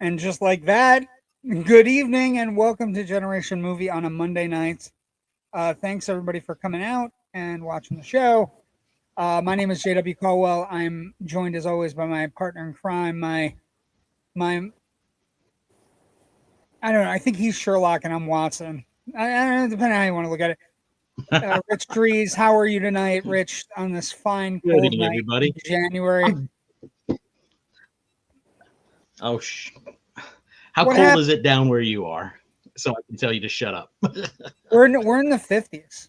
And just like that, good evening and welcome to Generation Movie on a Monday night. Thanks everybody for coming out and watching the show. My name is JW Colwell. I'm joined as always by my partner in crime, my I don't know, I think he's Sherlock and I'm Watson. I don't know, depending on how you want to look at it. Rich Drees, how are you tonight, Rich, on this fine Good cold evening, night everybody. in January? Oh, how What cold happened? is it down where you are? So I can tell you to shut up. We're in the 50s.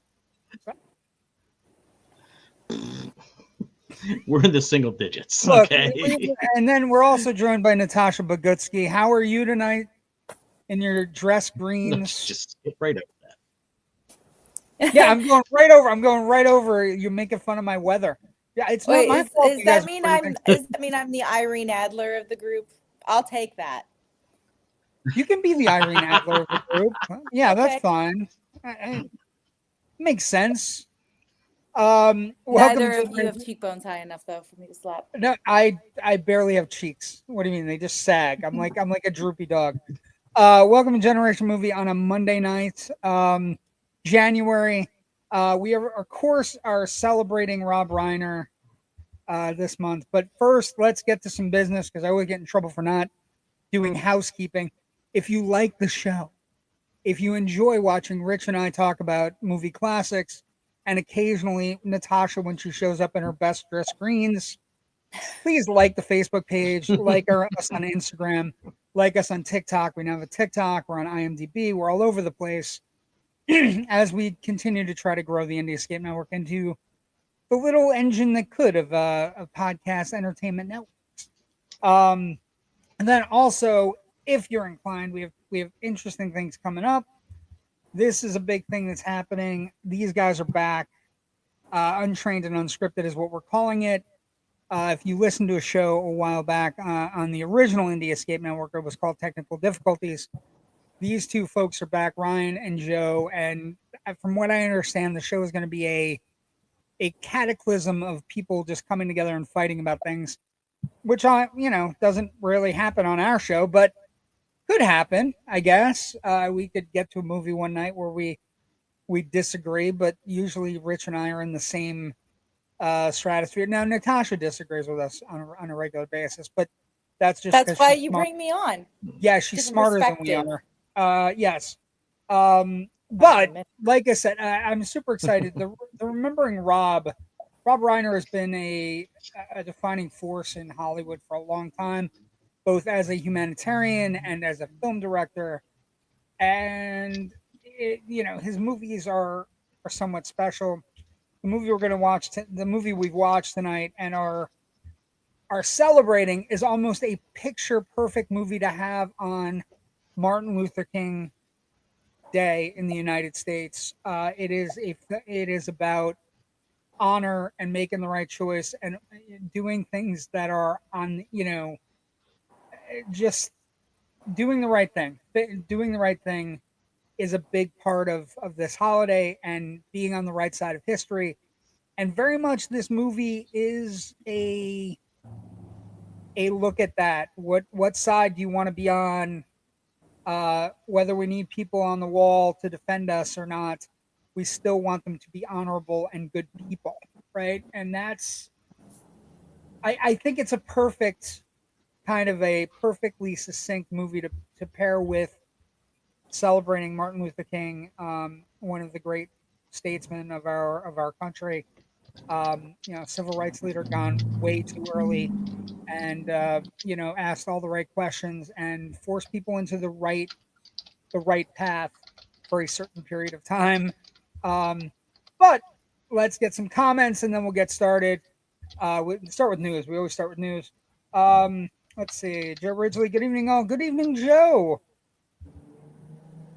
We're in the single digits. Look, Okay. and then we're also joined by Natasha Bogutzki. How are you tonight in your dress greens? Just skip right over that. Yeah, I'm going right over. I'm going right over. You're making fun of my weather. Yeah, it's not my fault. Does that mean I'm the Irene Adler of the group? I'll take that. You can be the Irene Adler of the group. Yeah, Okay. that's fine. Makes sense. Neither of you have cheekbones high enough though for me to slap. No, I barely have cheeks. What do you mean? They just sag. I'm like a droopy dog. Welcome to Generation Movie on a Monday night. January. We are, of course, are celebrating Rob Reiner this month. But first, let's get to some business because I always get in trouble for not doing housekeeping. If you like the show, if you enjoy watching Rich and I talk about movie classics, and occasionally Natasha when she shows up in her best dress greens, please like the Facebook page, like us on Instagram, like us on TikTok. We now have a TikTok. We're on IMDb. We're all over the place as we continue to try to grow the Indie Escape Network into the little engine that could of podcast entertainment networks. And then also, if you're inclined, we have interesting things coming up. This is a big thing that's happening. These guys are back. Untrained and Unscripted is what we're calling it. If you listened to a show a while back on the original Indie Escape Network, it was called Technical Difficulties. These two folks are back, Ryan and Joe, and from what I understand, the show is going to be a cataclysm of people just coming together and fighting about things, which doesn't really happen on our show, but could happen, I guess. We could get to a movie one night where we disagree, but usually Rich and I are in the same stratosphere. Now Natasha disagrees with us on a regular basis, but that's why you bring me on. Yeah, she's smarter than we are. Yes. But like I said, I'm super excited. The remembering Rob Reiner has been a defining force in Hollywood for a long time, both as a humanitarian and as a film director. And his movies are somewhat special. The movie we're going to watch, the movie we've watched tonight, and are celebrating is almost a picture perfect movie to have on Martin Luther King Day in the United States. It is about honor and making the right choice and doing things that are on, just doing the right thing. Doing the right thing is a big part of this holiday and being on the right side of history. And very much this movie is a look at that. What side do you want to be on? Whether we need people on the wall to defend us or not, we still want them to be honorable and good people, right? And I think it's a perfect kind of a perfectly succinct movie to pair with celebrating Martin Luther King, one of the great statesmen of our country. Civil rights leader gone way too early, and asked all the right questions and forced people into the right path for a certain period of time. But let's get some comments and then we'll get started. We'll start with news. We always start with news. Let's see. Joe Ridgely, good evening all. Good evening, Joe.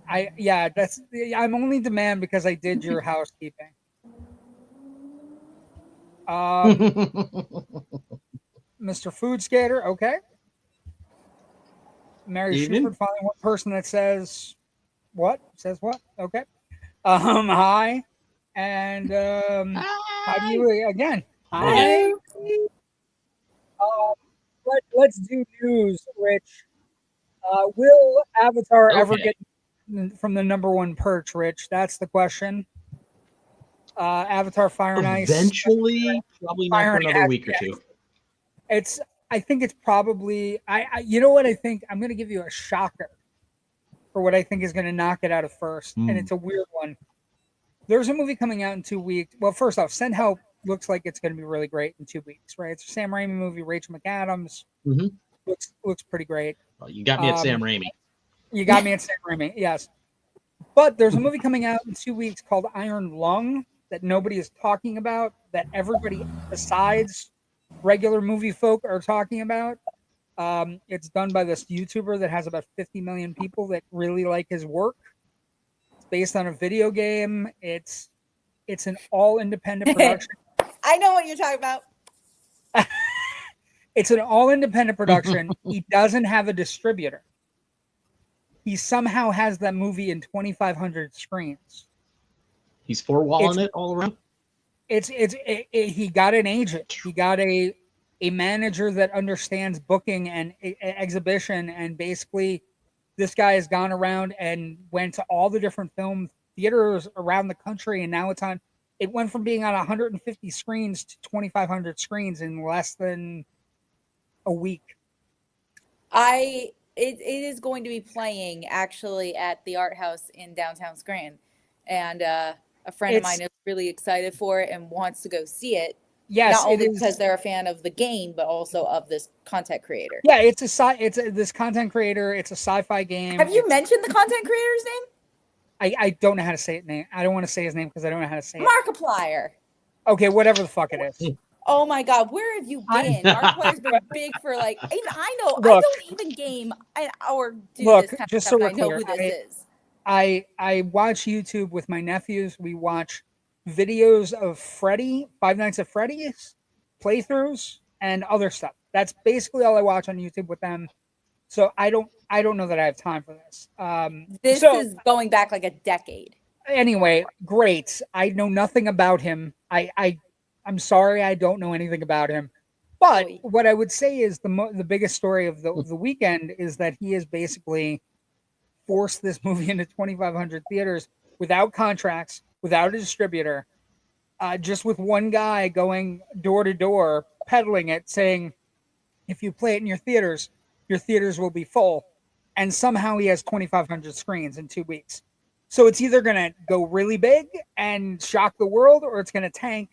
I'm only demand because I did your housekeeping. Mr. Food Skater, okay. Mary Shuford, finally one person that says what? Okay. Hi. And how do you again? Hi. Let's do news, Rich. Will Avatar ever Okay. get from the #1 perch, Rich? That's the question. Avatar Fire and Ice. Eventually, probably not Fire for and another Ice, week or yeah. two. It's. I think it's probably. You know what I think? I'm going to give you a shocker for what I think is going to knock it out of first, and it's a weird one. There's a movie coming out in 2 weeks. Well, first off, Send Help looks like it's going to be really great in 2 weeks, right? It's a Sam Raimi movie. Rachel McAdams Mm-hmm. looks pretty great. Well, you got me at Sam Raimi. You got me at Sam Raimi, yes. But there's a movie coming out in 2 weeks called Iron Lung that nobody is talking about, that everybody besides regular movie folk are talking about. It's done by this YouTuber that has about 50 million people that really like his work. It's based on a video game. It's an all independent production. I know what you're talking about. It's an all independent production. He doesn't have a distributor. He somehow has that movie in 2,500 screens. He's four-walling it all around. He got an agent. He got a manager that understands booking and exhibition, and basically this guy has gone around and went to all the different film theaters around the country, and now it went from being on 150 screens to 2,500 screens in less than a week. It is going to be playing actually at the Art House in downtown Scranton, and a friend of mine is really excited for it and wants to go see it. Yes, not only because they're a fan of the game, but also of this content creator. Yeah, this content creator. It's a sci-fi game. Have you mentioned the content creator's name? I don't know how to say his name. I don't want to say his name because I don't know how to say it. Markiplier. Okay, whatever the fuck it is. Oh my God, where have you been? Markiplier's been big for like. I know. Look, I don't even game or do this kind of stuff. I know who this is. I watch YouTube with my nephews. We watch videos of Five Nights at Freddy's playthroughs and other stuff. That's basically all I watch on YouTube with them. So I don't know that I have time for this. This is going back like a decade. Anyway, great. I know nothing about him. I'm sorry, I don't know anything about him. But what I would say is the biggest story of the weekend is that he has basically forced this movie into 2,500 theaters without contracts, without a distributor, just with one guy going door to door, peddling it, saying, if you play it in your theaters will be full. And somehow he has 2,500 screens in 2 weeks. So it's either going to go really big and shock the world, or it's going to tank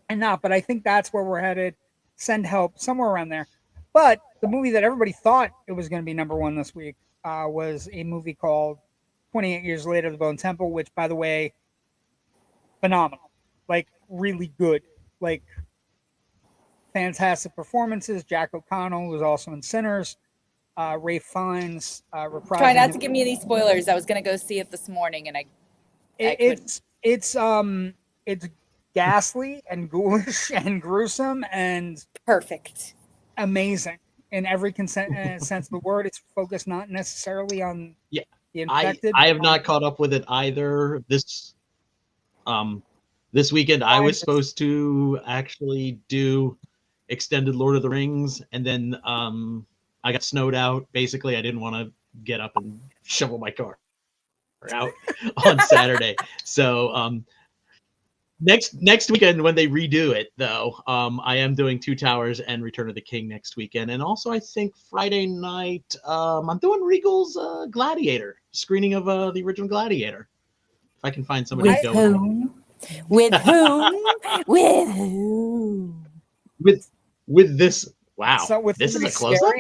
and not. But I think that's where we're headed. Send Help, somewhere around there. But the movie that everybody thought it was going to be #1 this week was a movie called 28 Years Later, The Bone Temple, which, by the way, phenomenal. Like, really good. Like, fantastic performances. Jack O'Connell was also in Sinners. Ralph Fiennes reprising. Try not to give me any spoilers. I was going to go see it this morning, and it's ghastly and ghoulish and gruesome and perfect, amazing in every sense of the word. It's focused not necessarily on the infected. I have not caught up with it either. This weekend I was supposed to actually do extended Lord of the Rings, and then I got snowed out. Basically, I didn't want to get up and shovel my car out on Saturday. So next weekend when they redo it, though, I am doing Two Towers and Return of the King next weekend, and also I think Friday night I'm doing Regal's Gladiator screening of the original Gladiator. If I can find somebody to go with whom? With whom? With this. Wow, so this is a close-up.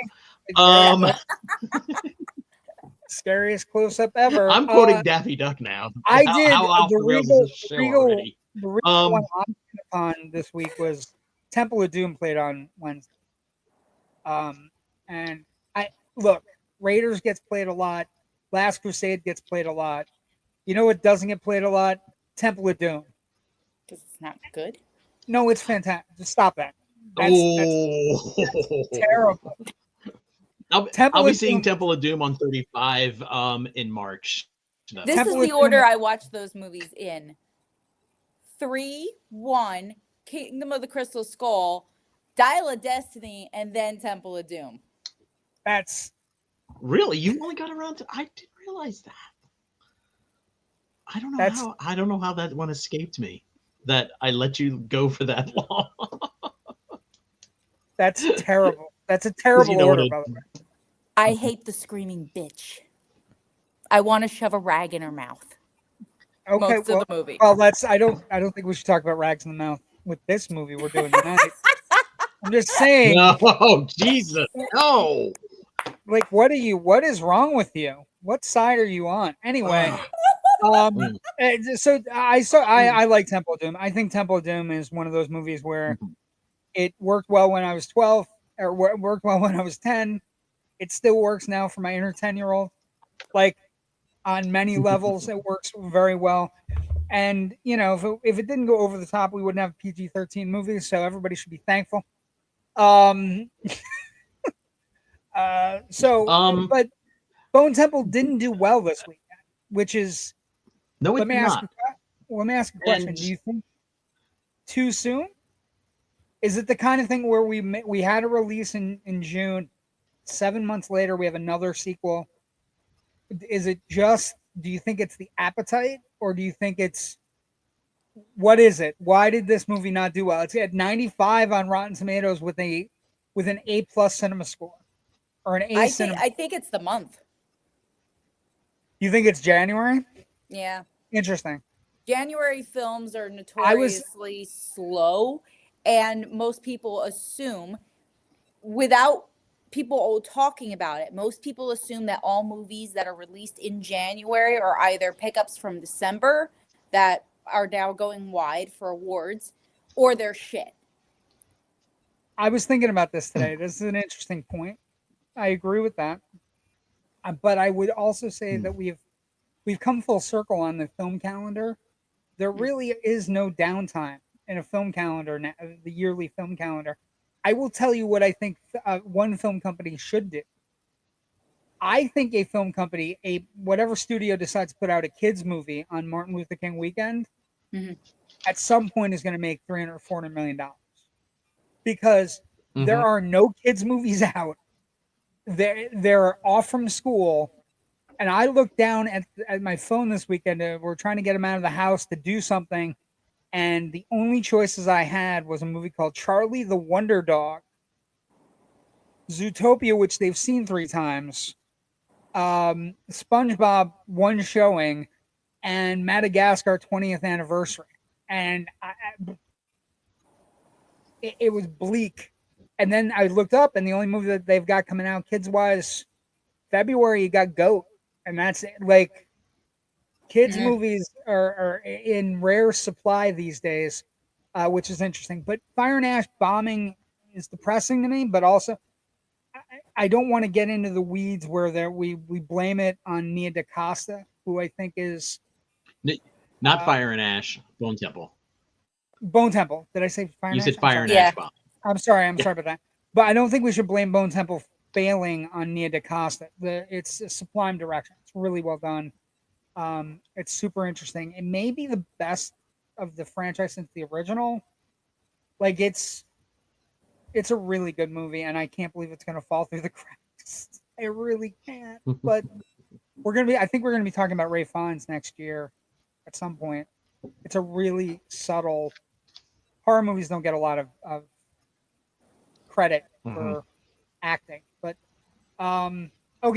Scariest close-up ever. I'm quoting Daffy Duck now. I did. How off the rails is this show already? The Regal one I'm on this week was Temple of Doom, played on Wednesday. And Raiders gets played a lot. Last Crusade gets played a lot. You know what doesn't get played a lot? Temple of Doom. Because it's not good. No, it's fantastic. Just stop that. That's terrible. I'll be seeing Temple of Doom on 35 in March. This is the order I watch those movies in. 3, 1, Kingdom of the Crystal Skull, Dial of Destiny, and then Temple of Doom. That's Really? You only got around to? I didn't realize that. I don't know how. I don't know how that one escaped me. That I let you go for that long. That's terrible. That's a terrible order, by the way. I hate the screaming bitch. I want to shove a rag in her mouth. Okay, Most of the movie. Well, I don't think we should talk about rags in the mouth with this movie we're doing tonight. I'm just saying. No, Jesus, no. Like, what is wrong with you? What side are you on? Anyway, so I like Temple of Doom. I think Temple of Doom is one of those movies where it worked well when I was 12, or worked well when I was 10. It still works now for my inner 10-year-old. Like, on many levels, it works very well. And, you know, if it didn't go over the top, we wouldn't have PG-13 movies, so everybody should be thankful. But Bone Temple didn't do well this weekend, which is no, it did not. Let me ask a question. Do you think too soon? Is it the kind of thing where we had a release in June, 7 months later we have another sequel? Is it just? Do you think it's the appetite, or do you think it's what is it? Why did this movie not do well? It's at 95 on Rotten Tomatoes with an A+ cinema score, or an A. I think it's the month. You think it's January? Yeah. Interesting. January films are notoriously slow, and most people assume, without people talking about it, most people assume that all movies that are released in January are either pickups from December that are now going wide for awards, or they're shit. I was thinking about this today. This is an interesting point. I agree with that. But I would also say that we've come full circle on the film calendar. There really is no downtime in a film calendar now, the yearly film calendar. I will tell you what I think one film company should do. I think a film company, whatever studio decides to put out a kids movie on Martin Luther King weekend, at some point is going to make $300, $400 million, because there are no kids movies out. They're off from school. And I looked down at my phone this weekend. We're trying to get them out of the house to do something. And the only choices I had was a movie called Charlie the Wonder Dog, Zootopia, which they've seen 3 times, SpongeBob, one showing, and Madagascar 20th anniversary. And it was bleak. And then I looked up, and the only movie that they've got coming out kids-wise, February, you got Goat. And that's it. Like, kids' movies are in rare supply these days, which is interesting. But Fire and Ash bombing is depressing to me, but also I don't want to get into the weeds where we blame it on Nia DaCosta, who I think is not Fire and Ash, Bone Temple. Bone Temple. Did I say Fire and Ash? You said Fire and Ash bomb. I'm sorry about that. But I don't think we should blame Bone Temple failing on Nia DaCosta. It's a sublime direction. It's really well done. It's super interesting. It may be the best of the franchise since the original. Like, it's a really good movie, and I can't believe it's going to fall through the cracks. I really can't. But I think we're gonna be talking about Ray Fiennes next year at some point. It's a really subtle. Horror movies don't get a lot of credit for acting, but okay.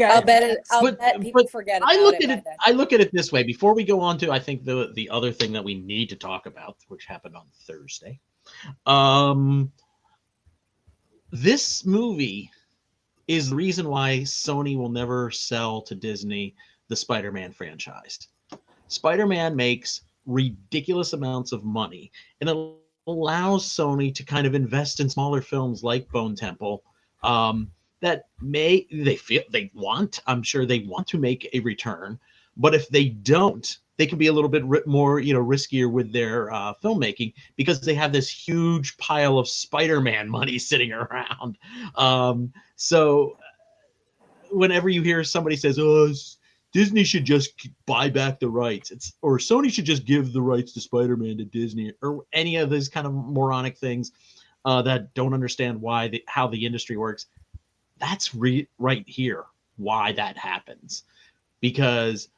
I'll bet people forget about it. I look at it this way. Before we go on to, I think the other thing that we need to talk about, which happened on Thursday, this movie is the reason why Sony will never sell to Disney the Spider-Man franchise. Spider-Man makes ridiculous amounts of money, and it allows Sony to kind of invest in smaller films like Bone Temple, that I'm sure they want to make a return, but if they don't, they can be a little bit more, riskier with their filmmaking, because they have this huge pile of Spider-Man money sitting around. So whenever you hear somebody says, "Oh, Disney should just buy back the rights," or Sony should just give the rights to Spider-Man to Disney, or any of these kind of moronic things that don't understand how the industry works, that's right here. why that happens, because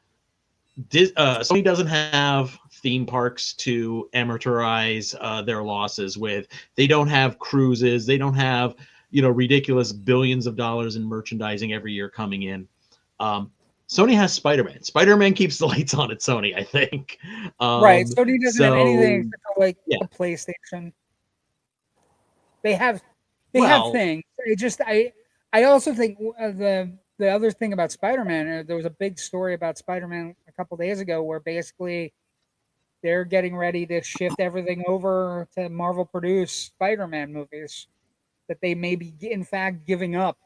Sony doesn't have theme parks to amortize their losses with. They don't have cruises. They don't have, ridiculous billions of dollars in merchandising every year coming in. Sony has Spider-Man. Spider-Man keeps the lights on at Sony, I think. Right. Sony doesn't have anything except for, like, yeah. the PlayStation. They have Well, things. It just I also think the other thing about Spider-Man, there was a big story about Spider-Man a couple days ago where basically they're getting ready to shift everything over to Marvel produced Spider-Man movies that they may be in fact giving up,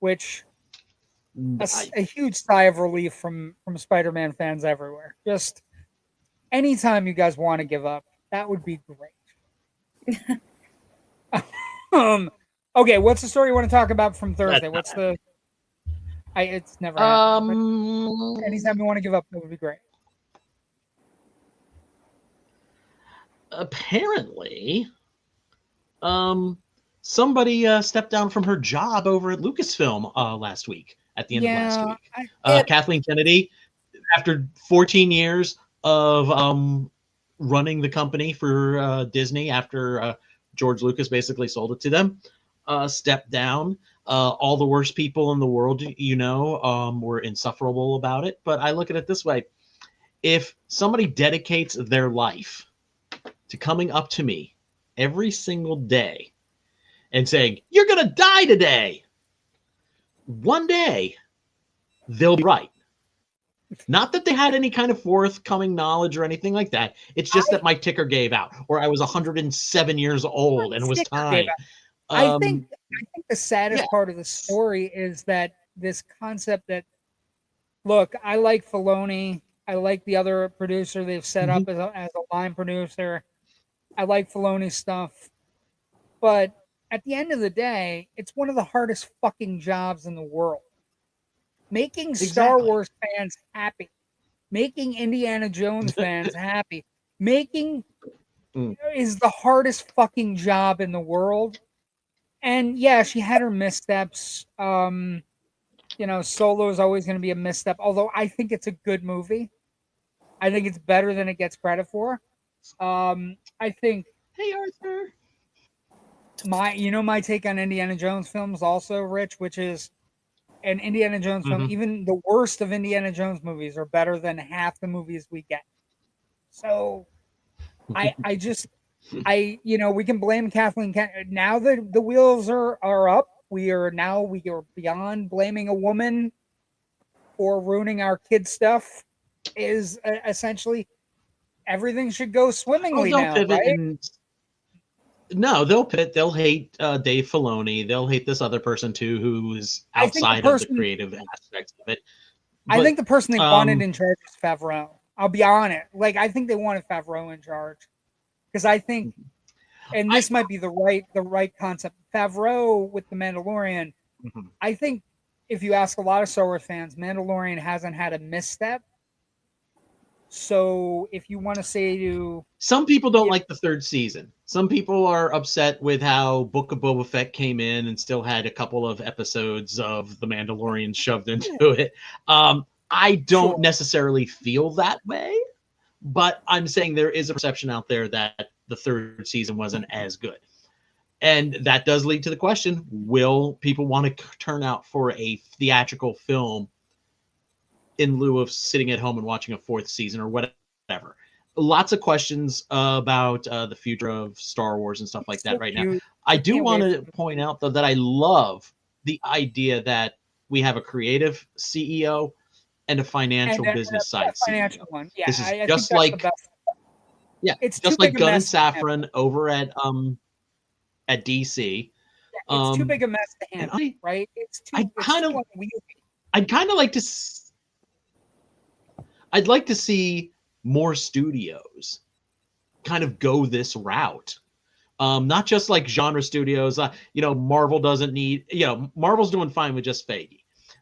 which a huge sigh of relief from Spider-Man fans everywhere. Just anytime you guys want to give up, that would be great. Okay, what's the story you want to talk about from Thursday? What's the? It's never happened. Anytime you want to give up, that would be great. Apparently, somebody stepped down from her job over at Lucasfilm last week. At the end of last week, Kathleen Kennedy, after 14 years of running the company for Disney, after George Lucas basically sold it to them, stepped down. All the worst people in the world, were insufferable about it. But I look at it this way: if somebody dedicates their life to coming up to me every single day and saying, "You're going to die today," one day they'll be right. Not that they had any kind of forthcoming knowledge or anything like that. It's just that my ticker gave out, or I was 107 years old and it was time. I think the saddest part of the story is that this concept that, look, I like Filoni. I like the other producer they've set up as a line producer. I like Filoni's stuff. But at the end of the day, it's one of the hardest fucking jobs in the world. Making Star Wars fans happy. Making Indiana Jones fans happy. Making is the hardest fucking job in the world. And yeah, she had her missteps. Solo is always going to be a misstep. Although I think it's a good movie. I think it's better than it gets credit for. I think. Hey, Arthur. My take on Indiana Jones films also, Rich, which is an Indiana Jones film. Even the worst of Indiana Jones movies are better than half the movies we get. So, we can blame Kathleen. Now that the wheels are up, we are beyond blaming a woman for ruining our kids' stuff. Is essentially everything should go swimmingly now, right? No, they'll pivot. They'll hate Dave Filoni. They'll hate this other person too, who's outside of the creative aspects of it. I think the person they wanted in charge is Favreau. I'll be honest. I think they wanted Favreau in charge because I think, and this might be the right concept. Favreau with the Mandalorian. I think if you ask a lot of Star Wars fans, Mandalorian hasn't had a misstep. So if you want to say some people don't like the third season. Some people are upset with how Book of Boba Fett came in and still had a couple of episodes of The Mandalorian shoved into it. I don't necessarily feel that way, but I'm saying there is a perception out there that the third season wasn't as good. And that does lead to the question, will people want to turn out for a theatrical film in lieu of sitting at home and watching a fourth season or whatever? Lots of questions about the future of Star Wars and stuff like that right now. I do want to point out, though, that I love the idea that we have a creative CEO and a financial business side CEO. One. Yeah, this is just like it's just like Gunn and Safran over at DC. It's too big a mess to handle, right? I'd kind of like to. I'd like to see more studios kind of go this route. Not just like genre studios. Marvel doesn't need. Marvel's doing fine with just Feige,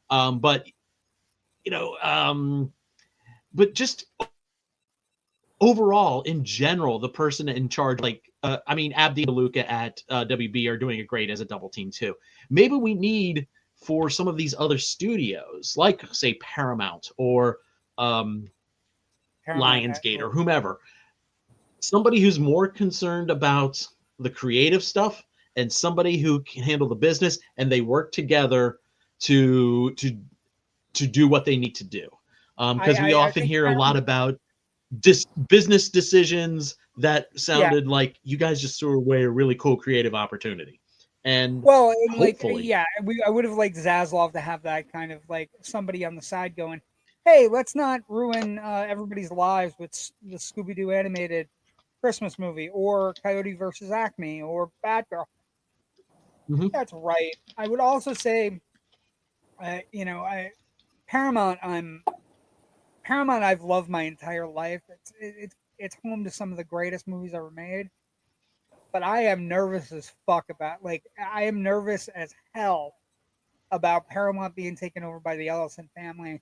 but just overall, in general, the person in charge, Abdi and DeLuca at WB are doing it great as a double team too. Maybe we need for some of these other studios, like say Paramount or Lionsgate or whomever, somebody who's more concerned about the creative stuff and somebody who can handle the business, and they work together to do what they need to do. Because we often hear a lot about business decisions that sounded like you guys just threw away a really cool creative opportunity. And hopefully, I would have liked Zaslav to have that kind of like somebody on the side going, "Hey, let's not ruin everybody's lives with the Scooby-Doo animated Christmas movie or Coyote versus Acme or Batgirl." Mm-hmm. That's right. I would also say, Paramount. Paramount. I've loved my entire life. It's home to some of the greatest movies ever made. But I am nervous as fuck I am nervous as hell about Paramount being taken over by the Ellison family.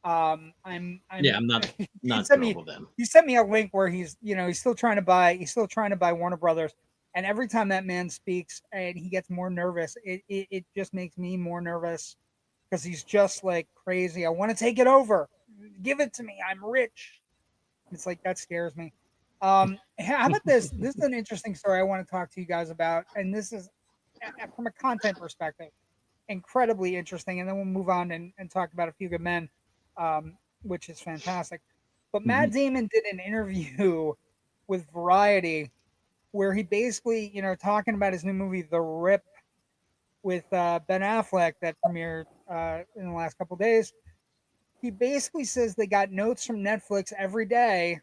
I'm not he thrilled with them. He sent me a link where he's still trying to buy Warner Brothers, and every time that man speaks and he gets more nervous, it just makes me more nervous because he's just like crazy. I want to take it over, give it to me. I'm rich. It's like that scares me. How about this? This is an interesting story I want to talk to you guys about, and this is from a content perspective, incredibly interesting. And then we'll move on and talk about A Few Good Men, which is fantastic. But Matt Damon did an interview with Variety where he basically, talking about his new movie, The Rip, with Ben Affleck that premiered in the last couple days. He basically says they got notes from Netflix every day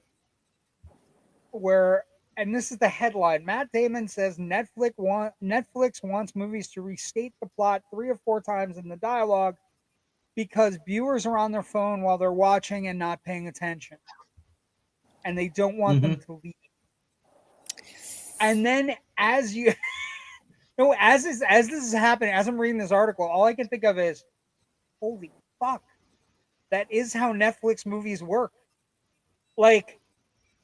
and this is the headline. Matt Damon says Netflix wants movies to restate the plot 3 or 4 times in the dialogue because viewers are on their phone while they're watching and not paying attention, and they don't want them to leave. And then as this is happening, as I'm reading this article, all I can think of is, holy fuck, that is how Netflix movies work. Like,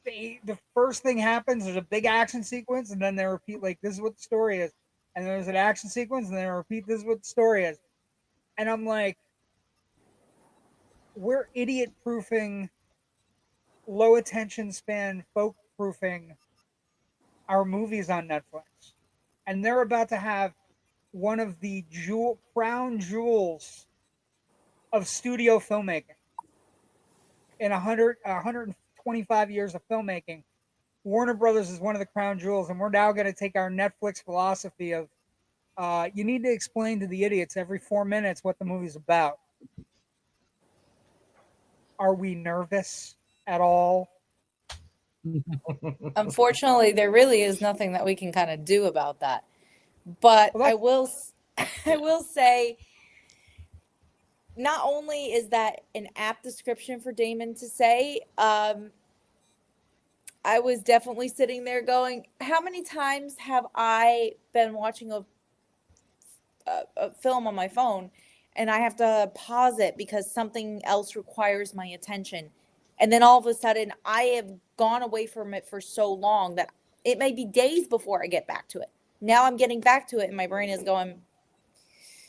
the first thing happens, there's a big action sequence, and then they repeat, like, this is what the story is. And there's an action sequence, and then they repeat, this is what the story is. And I'm like, we're idiot proofing, low attention span, folk proofing our movies on Netflix. And they're about to have one of the crown jewels of studio filmmaking in 125 years of filmmaking. Warner Brothers is one of the crown jewels, and we're now going to take our Netflix philosophy of you need to explain to the idiots every 4 minutes what the movie's about. Are we nervous at all? Unfortunately, there really is nothing that we can kind of do about that. But I will say, not only is that an apt description for Damon to say, I was definitely sitting there going, how many times have I been watching a film on my phone and I have to pause it because something else requires my attention? And then all of a sudden I have gone away from it for so long that it may be days before I get back to it. Now I'm getting back to it and my brain is going,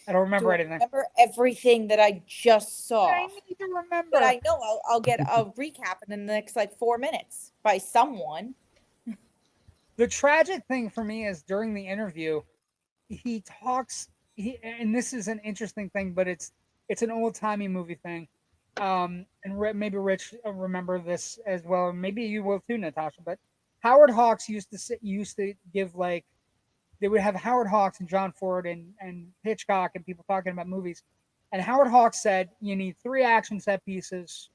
I don't remember anything. Remember everything that I just saw. I need to remember. But I know I'll get a recap in the next 4 minutes by someone. The tragic thing for me is during the interview, he talks. And this is an interesting thing, but it's an old timey movie thing. And maybe Rich remember this as well, and maybe you will too, Natasha. But Howard Hawks used to give they would have Howard Hawks and John Ford and Hitchcock and people talking about movies. And Howard Hawks said, you need 3 action set pieces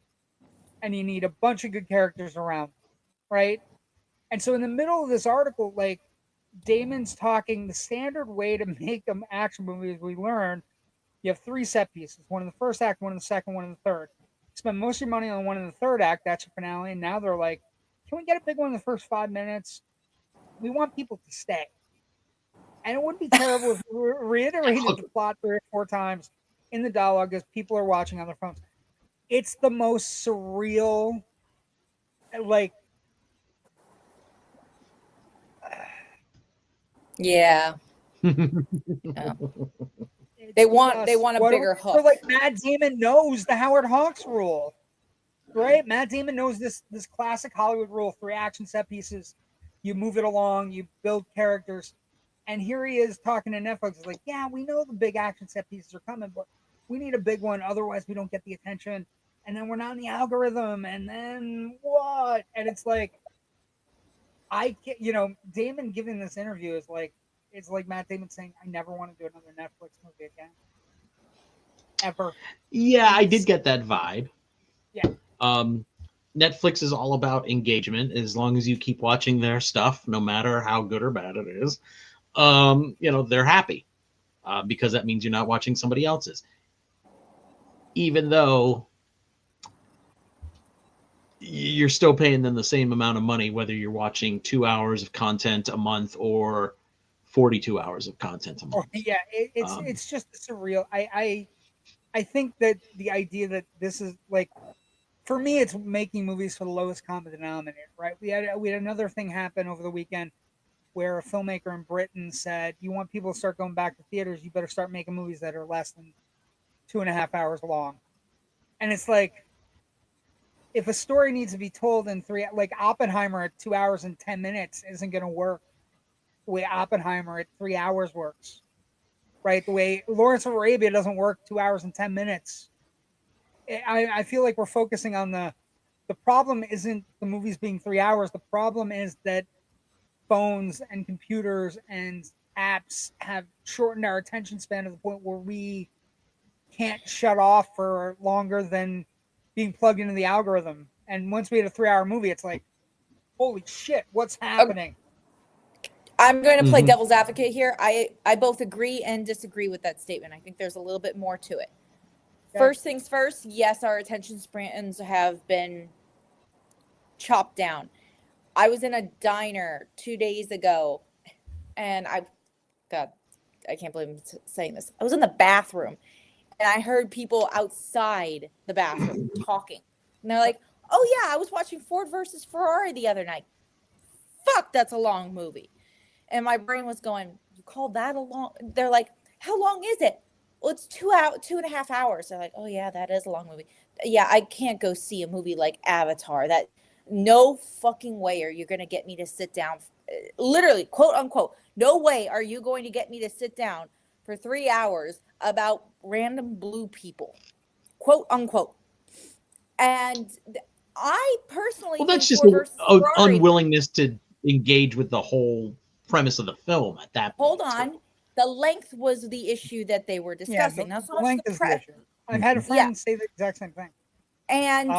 and you need a bunch of good characters around, right? And so in the middle of this article, like, Damon's talking the standard way to make an action movie, as we learned, you have 3 set pieces, one in the first act, one in the second, one in the third. You spend most of your money on one in the third act, that's your finale. And now they're like, can we get a big one in the first 5 minutes? We want people to stay. And it wouldn't be terrible if we reiterated the plot 3 or 4 times in the dialogue as people are watching on their phones. It's the most surreal, like. Yeah. Yeah. They want a bigger hook. So like Matt Damon knows the Howard Hawks rule, right? Matt Damon knows this classic Hollywood rule: 3 action set pieces, you move it along, you build characters, and here he is talking to Netflix. He's like, yeah, we know the big action set pieces are coming, but we need a big one, otherwise we don't get the attention, and then we're not in the algorithm, and then what? And it's like, Damon giving this interview is like, it's like Matt Damon saying, I never want to do another Netflix movie again. Ever. Yeah, I did get that vibe. Yeah. Netflix is all about engagement. As long as you keep watching their stuff, no matter how good or bad it is, they're happy because that means you're not watching somebody else's. Even though you're still paying them the same amount of money, whether you're watching 2 hours of content a month or 42 hours of content a month. Yeah, it's just surreal. I think that the idea that this is like, for me, it's making movies for the lowest common denominator, right? We had another thing happen over the weekend where a filmmaker in Britain said, you want people to start going back to theaters, you better start making movies that are less than 2.5 hours long. And it's like, if a story needs to be told in 3, like Oppenheimer at 2 hours and 10 minutes isn't going to work the way Oppenheimer at 3 hours works, right? The way Lawrence of Arabia doesn't work 2 hours and 10 minutes. I feel like we're focusing on the problem isn't the movies being 3 hours. The problem is that phones and computers and apps have shortened our attention span to the point where we can't shut off for longer than being plugged into the algorithm. And once we had a 3-hour movie, it's like, holy shit, what's happening? I'm going to play devil's advocate here. I both agree and disagree with that statement. I think there's a little bit more to it. Okay. First things first, yes, our attention spans have been chopped down. I was in a diner 2 days ago, and I can't believe I'm saying this. I was in the bathroom, and I heard people outside the bathroom talking. And they're like, oh, yeah, I was watching Ford versus Ferrari the other night. Fuck, that's a long movie. And my brain was going, you call that a long? They're like, how long is it? Well, it's 2.5 hours. They're like, oh, yeah, that is a long movie. Yeah, I can't go see a movie like Avatar. That no fucking way are you going to get me to sit down. Literally, quote unquote, no way are you going to get me to sit down for 3 hours about random blue people, quote unquote. And I personally, well, that's just an unwillingness to engage with the whole premise of the film at that point. Hold on. The length was the issue that they were discussing. Yeah, the length is the issue. I've had a friend say the exact same thing. And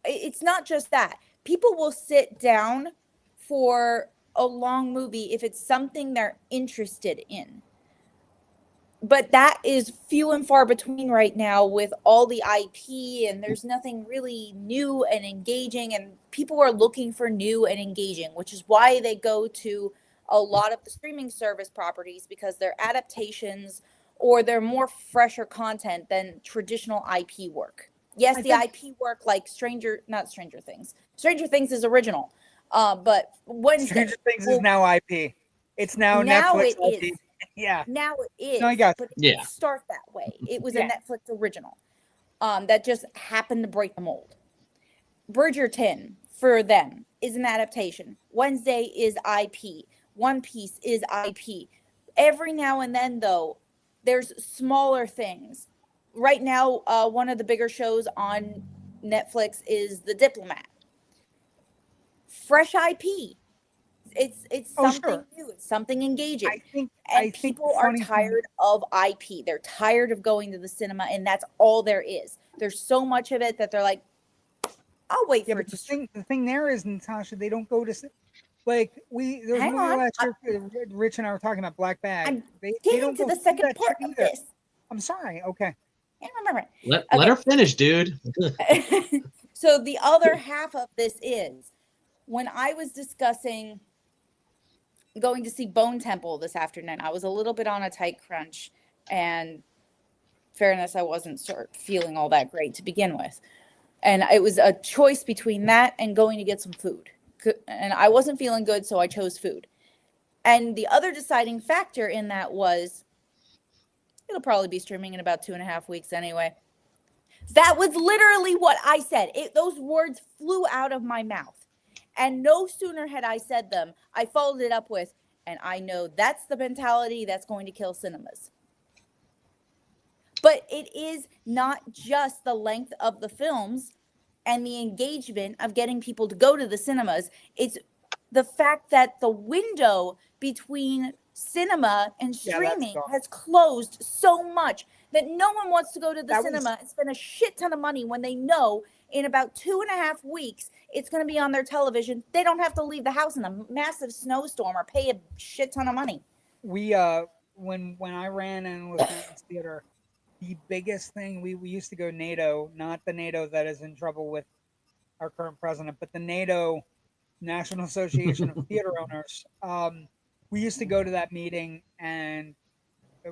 it's not just that. People will sit down for a long movie if it's something they're interested in. But that is few and far between right now with all the IP, and there's nothing really new and engaging, and people are looking for new and engaging, which is why they go to a lot of the streaming service properties, because they're adaptations or they're more fresher content than traditional IP work. Yes, the IP work like Stranger Things. Stranger Things is original. But Wednesday, Stranger Things is now IP. It's now Netflix IP. Is. Yeah. Now it is. No, I got but it didn't start that way. It was a Netflix original that just happened to break the mold. Bridgerton, for them, is an adaptation. Wednesday is IP. One Piece is IP. Every now and then, though, there's smaller things. Right now, one of the bigger shows on Netflix is The Diplomat. Fresh IP. It's something new. It's something engaging. I think people are tired of IP. They're tired of going to the cinema, and that's all there is. There's so much of it that they're like, I'll wait for it to. The thing there is, Natasha, they don't go to like there was a movie last year. Rich and I were talking about Black Bag. I'm getting to the second part of this. I'm sorry. Okay. Let her finish, dude. So the other half of this is when I was discussing going to see Bone Temple this afternoon. I was a little bit on a tight crunch, and fairness, I wasn't feeling all that great to begin with. And it was a choice between that and going to get some food. And I wasn't feeling good, so I chose food. And the other deciding factor in that was It'll probably be streaming in about 2.5 weeks anyway. That was literally what I said. Those words flew out of my mouth. And no sooner had I said them, I followed it up with, and I know that's the mentality that's going to kill cinemas. But it is not just the length of the films and the engagement of getting people to go to the cinemas. It's the fact that the window between cinema and streaming has closed so much that no one wants to go to the cinema and spend a shit ton of money when they know in about 2.5 weeks it's going to be on their television. They don't have to leave the house in a massive snowstorm or pay a shit ton of money. We when I ran in Los Angeles theater, the biggest thing we used to go NATO, not the NATO that is in trouble with our current president, but the NATO, National Association of Theater Owners. We used to go to that meeting, and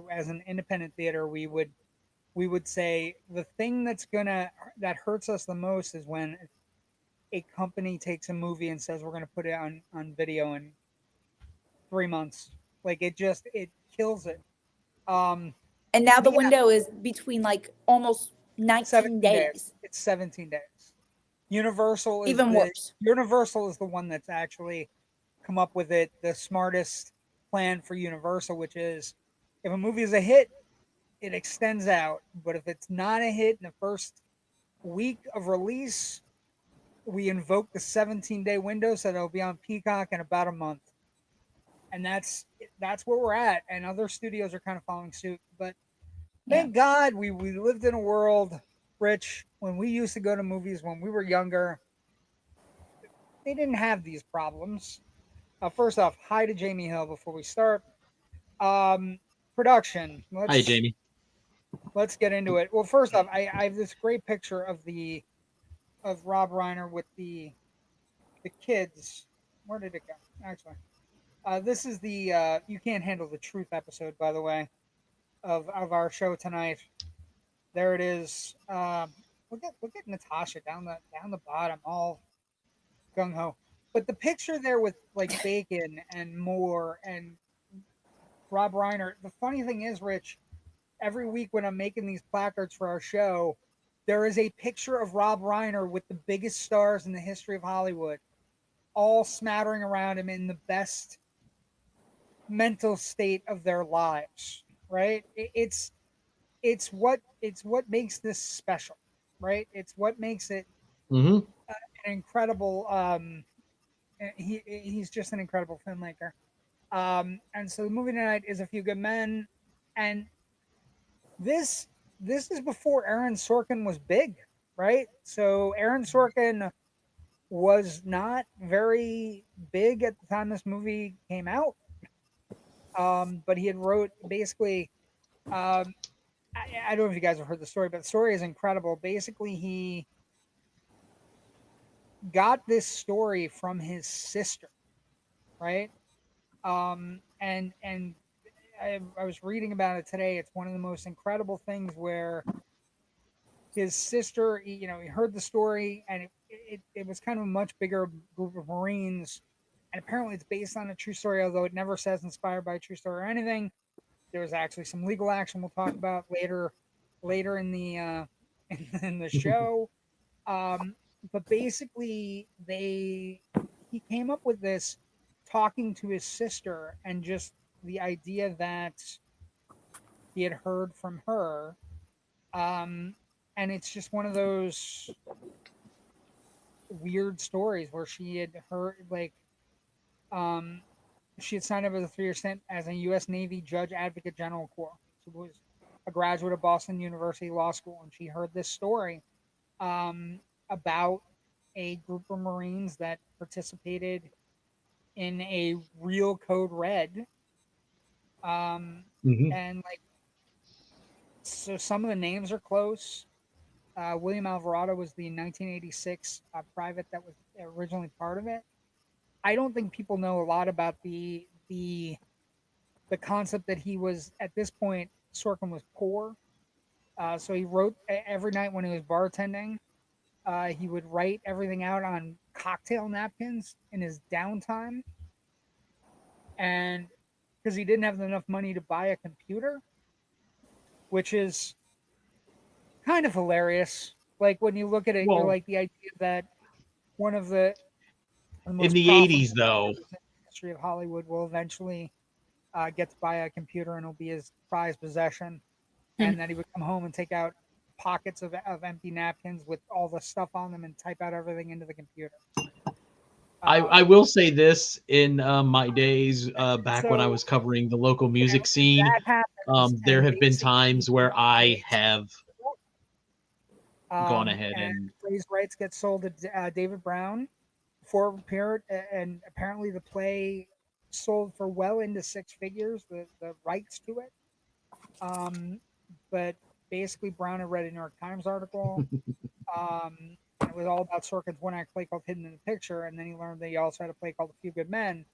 as an independent theater, we would say the thing that hurts us the most is when a company takes a movie and says we're gonna put it on video in 3 months. Like it kills it. And now the window is between like almost 19 days. It's 17 days. Universal is even worse. Universal is the one that's actually come up with it, the smartest plan for Universal, which is if a movie is a hit, it extends out. But if it's not a hit in the first week of release, we invoke the 17-day window so it'll be on Peacock in about a month. And that's where we're at. And other studios are kind of following suit. But thank God we lived in a world, Rich, when we used to go to movies when we were younger. They didn't have these problems. First off, hi to Jamie Hill before we start. Production. Hi, Jamie. Let's get into it. Well, first off, I have this great picture of Rob Reiner with the kids. Where did it go? Actually, this is the You Can't Handle the Truth episode, by the way, of our show tonight. There it is. Look at Natasha down the bottom, all gung ho. But the picture there with like Bacon and Moore and Rob Reiner. The funny thing is, Rich, every week when I'm making these placards for our show, there is a picture of Rob Reiner with the biggest stars in the history of Hollywood, all smattering around him in the best mental state of their lives. Right? It's what makes this special, right? It's what makes it an incredible. He's just an incredible filmmaker. And so the movie tonight is A Few Good Men, and this is before Aaron Sorkin was big, right? So Aaron Sorkin was not very big at the time this movie came out, but he had wrote basically. I don't know if you guys have heard the story, but the story is incredible. Basically, he got this story from his sister, right? And I was reading about it today. It's one of the most incredible things where his sister, he heard the story, and it was kind of a much bigger group of Marines, and apparently it's based on a true story, although it never says inspired by a true story or anything. There was actually some legal action we'll talk about later in the in the show. But basically, he came up with this talking to his sister, and just the idea that he had heard from her. And it's just one of those weird stories where she had heard, like, she had signed up as a 3-year stint as a U.S. Navy Judge Advocate General Corps. She was a graduate of Boston University Law School, and she heard this story about a group of Marines that participated in a real code red. And like, so some of the names are close. William Alvarado was the 1986 private that was originally part of it. I don't think people know a lot about the concept that he was, at this point, Sorkin was poor. So he wrote every night when he was bartending. He would write everything out on cocktail napkins in his downtime. And because he didn't have enough money to buy a computer, which is kind of hilarious. Like when you look at it, you're Well, like the idea that one of the in most the profitable 80s, though, actors in the history of Hollywood will eventually get to buy a computer and it'll be his prized possession, and then he would come home and take out pockets of empty napkins with all the stuff on them and type out everything into the computer. I will say this in my days back when I So was covering the local and music scene, that happens, there and have been basically times where I rights have gone ahead and and plays rights get sold to David Brown for a period, and apparently the play sold for well into six figures. The rights to it, but basically Brown had read a New York Times article. And it was all about Sorkin's one-act play called Hidden in the Picture, and then he learned that he also had a play called A Few Good Men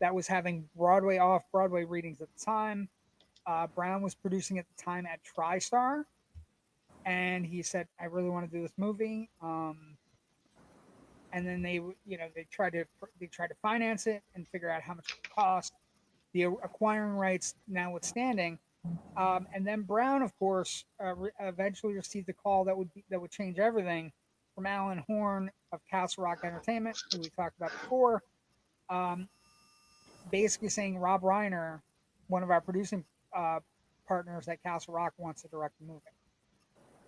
that was having Broadway off-Broadway readings at the time. Brown was producing at the time at TriStar, and he said, "I really want to do this movie." And then they tried to finance it and figure out how much it would cost. The acquiring rights notwithstanding, and then Brown, of course, eventually received a call that would change everything from Alan Horn of Castle Rock Entertainment, who we talked about before, um, basically saying Rob Reiner, one of our producing partners at Castle Rock, wants to direct the movie.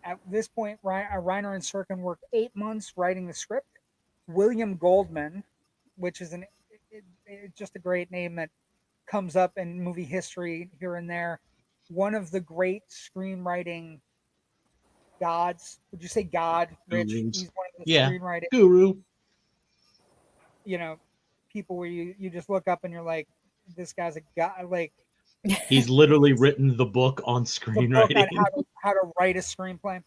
At this point, Reiner and Sorkin worked 8 months writing the script. William Goldman, which is just a great name that comes up in movie history here and there. One of the great screenwriting gods. Would you say God, Rich? gurus. He's one of the Yeah, screenwriting, guru. you know, people where you just look up and you're like, this guy's a god. Like He's literally written the book on the book on screenwriting. how to write a screenplay.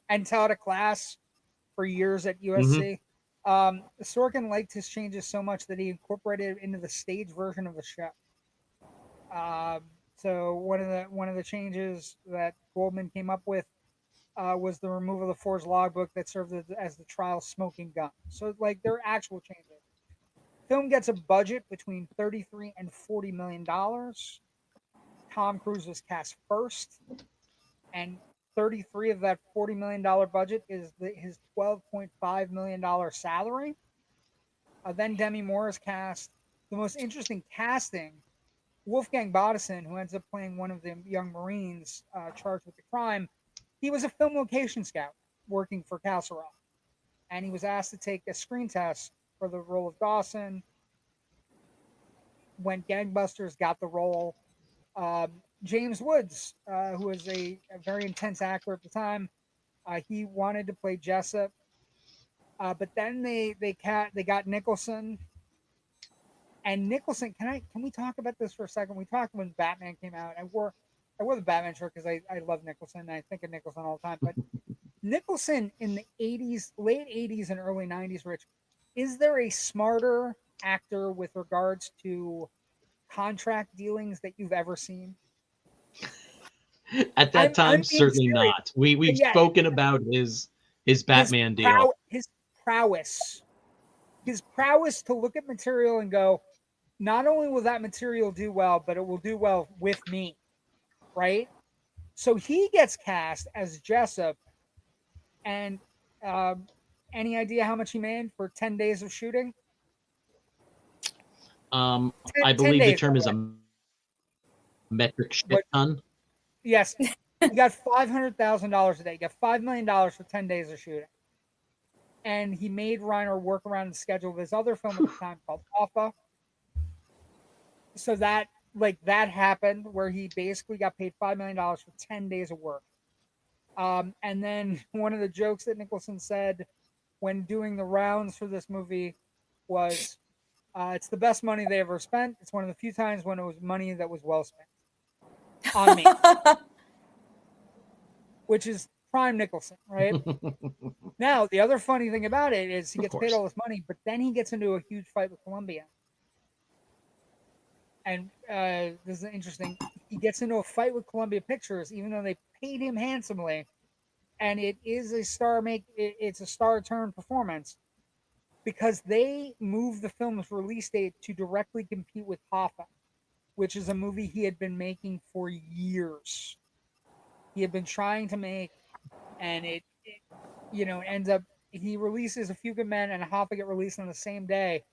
And taught a class for years at Mhm. USC. Sorkin liked his changes so much that he incorporated it into the stage version of the show. So one of the changes that Goldman came up with was the removal of the forged logbook that served as the trial smoking gun. So like they're actual changes. Film gets a budget between 33 and $40 million. Tom Cruise was cast first, and 33 of that $40 million budget is his $12.5 million salary. Then Demi Moore is cast. The most interesting casting: Wolfgang Bodison, who ends up playing one of the young Marines charged with the crime. He was a film location scout working for Castle Rock, and he was asked to take a screen test for the role of Dawson. Went gangbusters, got the role. James Woods, who was a very intense actor at the time, he wanted to play Jessup, but then they got Nicholson. And Nicholson, can we talk about this for a second? We talked when Batman came out. I wore the Batman shirt because I love Nicholson. And I think of Nicholson all the time. But Nicholson in the late '80s and early '90s, Rich, is there a smarter actor with regards to contract dealings that you've ever seen? At that I'm time, being certainly serious. not. We've Yeah, spoken about his Batman deal. his prowess, his prowess to look at material and go, not only will that material do well, but it will do well with me, right? So he gets cast as Jessup, and um, any idea how much he made for 10 days of shooting? I 10 believe the days. term is a metric shit But ton. yes, he got $500,000 a day. He got $5 million for 10 days of shooting, and he made Reiner work around the schedule of his other film at the time called Alpha. So that happened where he basically got paid $5 million for 10 days of work. And then one of the jokes that Nicholson said when doing the rounds for this movie was, "It's the best money they ever spent. It's one of the few times when it was money that was well spent on me," which is prime Nicholson, right? Now, the other funny thing about it is he Of gets paid course. all this money, but then he gets into a huge fight with Columbia. And this is interesting. He gets into a fight with Columbia Pictures, even though they paid him handsomely, and it is a it's a star turn performance because they moved the film's release date to directly compete with Hoffa. which is a movie he had been making for years. He had been trying to make, and ends up he releases A Few Good Men and Hoffa get released on the same day,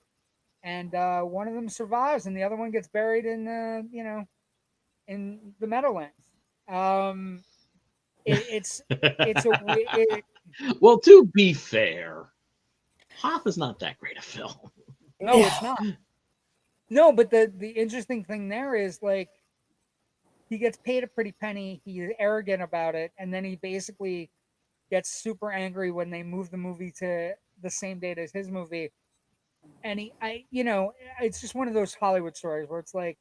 and one of them survives, and the other one gets buried in in the Meadowlands. It's a Well, to be fair, Hoffa's not that great a film. no, it's not. No, but the interesting thing there is like he gets paid a pretty penny. He's arrogant about it, and then he basically gets super angry when they move the movie to the same date as his movie. And it's just one of those Hollywood stories where it's like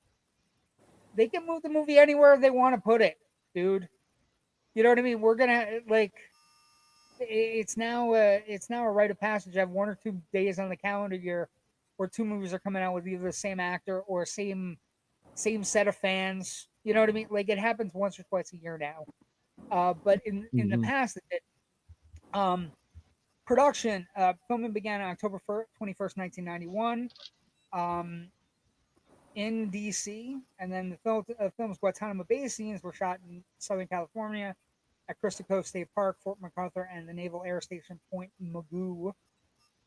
they can move the movie anywhere they want to put it, dude. You know what I mean? We're gonna like it's now a rite of passage. I have 1 or 2 days on the calendar year where 2 movies are coming out with either the same actor or same set of fans. You know what I mean? Like it happens once or twice a year now. But in the past it did. Production filming began on October 21st, 1991. In DC, and then the film's Guantanamo Bay scenes were shot in Southern California at Crystal Cove State Park, Fort MacArthur, and the Naval Air Station Point Mugu.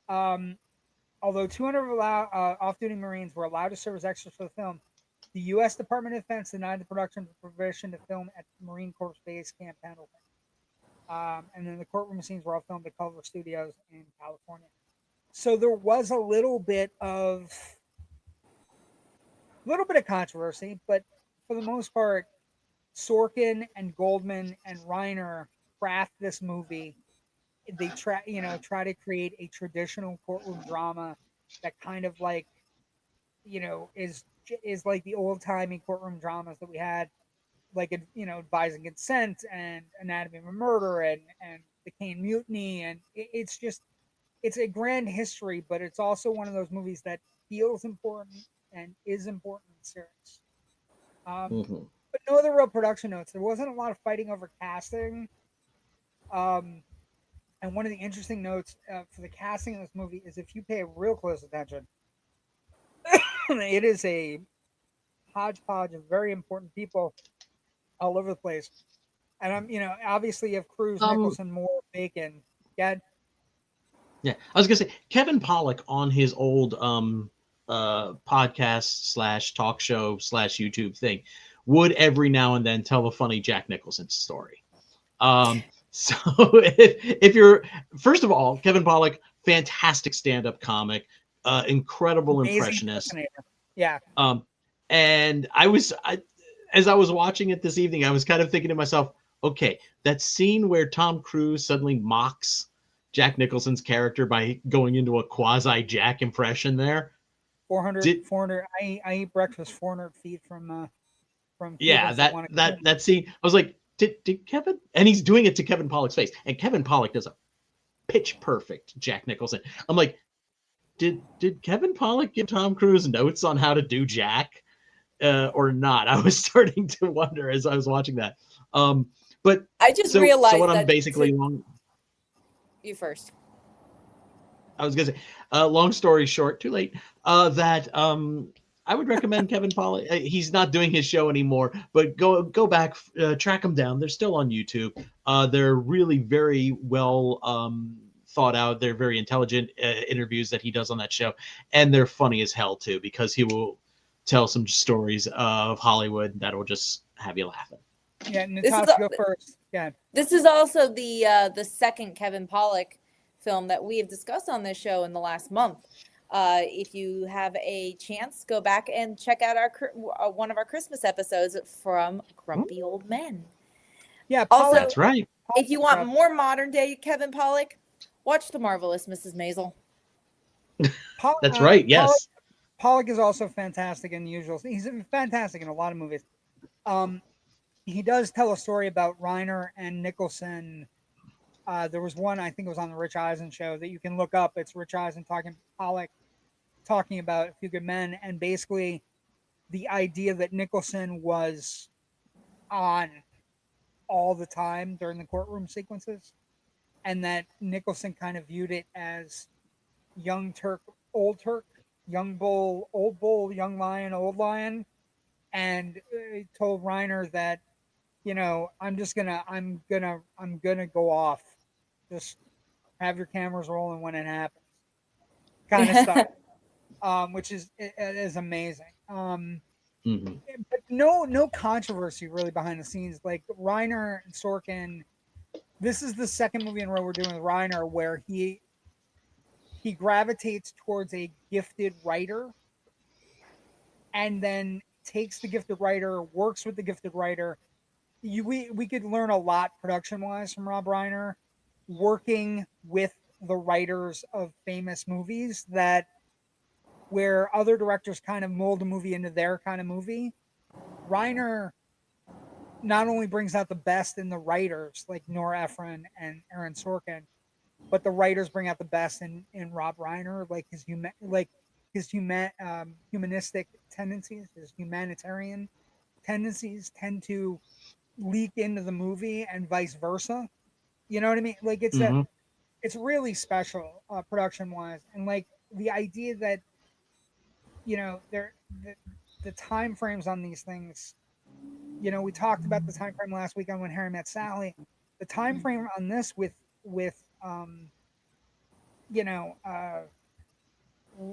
Although 200 off-duty Marines were allowed to serve as extras for the film, the U.S. Department of Defense denied the production of permission to film at Marine Corps Base Camp Pendleton. And then the courtroom scenes were all filmed at Culver Studios in California. So there was a little bit of controversy, but for the most part, Sorkin and Goldman and Reiner craft this movie. They try to create a traditional courtroom drama that kind of like, is like the old timey courtroom dramas that we had, like Advising Consent and Anatomy of a Murder and The Kane Mutiny, and it's a grand history, but it's also one of those movies that feels important and is important in the series. But no other real production notes. There wasn't a lot of fighting over casting. And one of the interesting notes for the casting of this movie is if you pay real close attention, it is a hodgepodge of very important people all over the place. And obviously you have Cruise, Nicholson, Moore, Bacon. Yeah, I was gonna say Kevin Pollak on his old podcast / talk show / YouTube thing would every now and then tell a funny Jack Nicholson story. So if you're, first of all, Kevin Pollak, fantastic stand-up comic, incredible impressionist. Yeah. And as I was watching it this evening, I was kind of thinking to myself, okay, that scene where Tom Cruise suddenly mocks Jack Nicholson's character by going into a quasi Jack impression there. 400 I eat breakfast 400 feet from yeah, that scene, I was like, did Kevin, and he's doing it to Kevin Pollak's face, and Kevin Pollak does a pitch perfect Jack Nicholson. I'm like, did Kevin Pollak give Tom Cruise notes on how to do Jack or not? I was starting to wonder as I was watching that. But I just realized what I'm that basically you first. I was gonna say, long story short, too late. That I would recommend Kevin Pollak. He's not doing his show anymore, but go back, track them down. They're still on YouTube. They're really very well thought out. They're very intelligent interviews that he does on that show, and they're funny as hell too, because he will tell some stories of Hollywood that will just have you laughing. Yeah, Natasha, go first. Yeah. This is also the second Kevin Pollak film that we have discussed on this show in the last month. If you have a chance, go back and check out one of our Christmas episodes from Grumpy Old Men. Yeah, also, that's right. If you want more modern day Kevin Pollak, watch The Marvelous Mrs. Maisel. That's right. Yes. Pollak is also fantastic in The Usual. He's fantastic in a lot of movies. He does tell a story about Reiner and Nicholson. There was one, I think it was on the Rich Eisen show, that you can look up. It's Rich Eisen Pollak talking about A Few Good Men, and basically the idea that Nicholson was on all the time during the courtroom sequences, and that Nicholson kind of viewed it as young Turk, old Turk, young bull, old bull, young lion, old lion. and told Reiner that, I'm gonna go off. Just have your cameras rolling when it happens, kind of stuff. Which is amazing. Mhm. But no controversy really behind the scenes. Like Reiner and Sorkin, this is the second movie in a row we're doing with Reiner where he gravitates towards a gifted writer and then takes the gifted writer, works with the gifted writer. We could learn a lot production wise from Rob Reiner, working with the writers of famous movies that where other directors kind of mold a movie into their kind of movie. Reiner not only brings out the best in the writers like Nora Ephron and Aaron Sorkin, but the writers bring out the best in Rob Reiner, like humanistic tendencies, his humanitarian tendencies tend to leak into the movie and vice versa. You know what I mean? Like Mhm. it's really special production wise, and like the idea that the, the time frames on these things. We talked about the time frame last week on When Harry Met Sally. The time frame on this with you know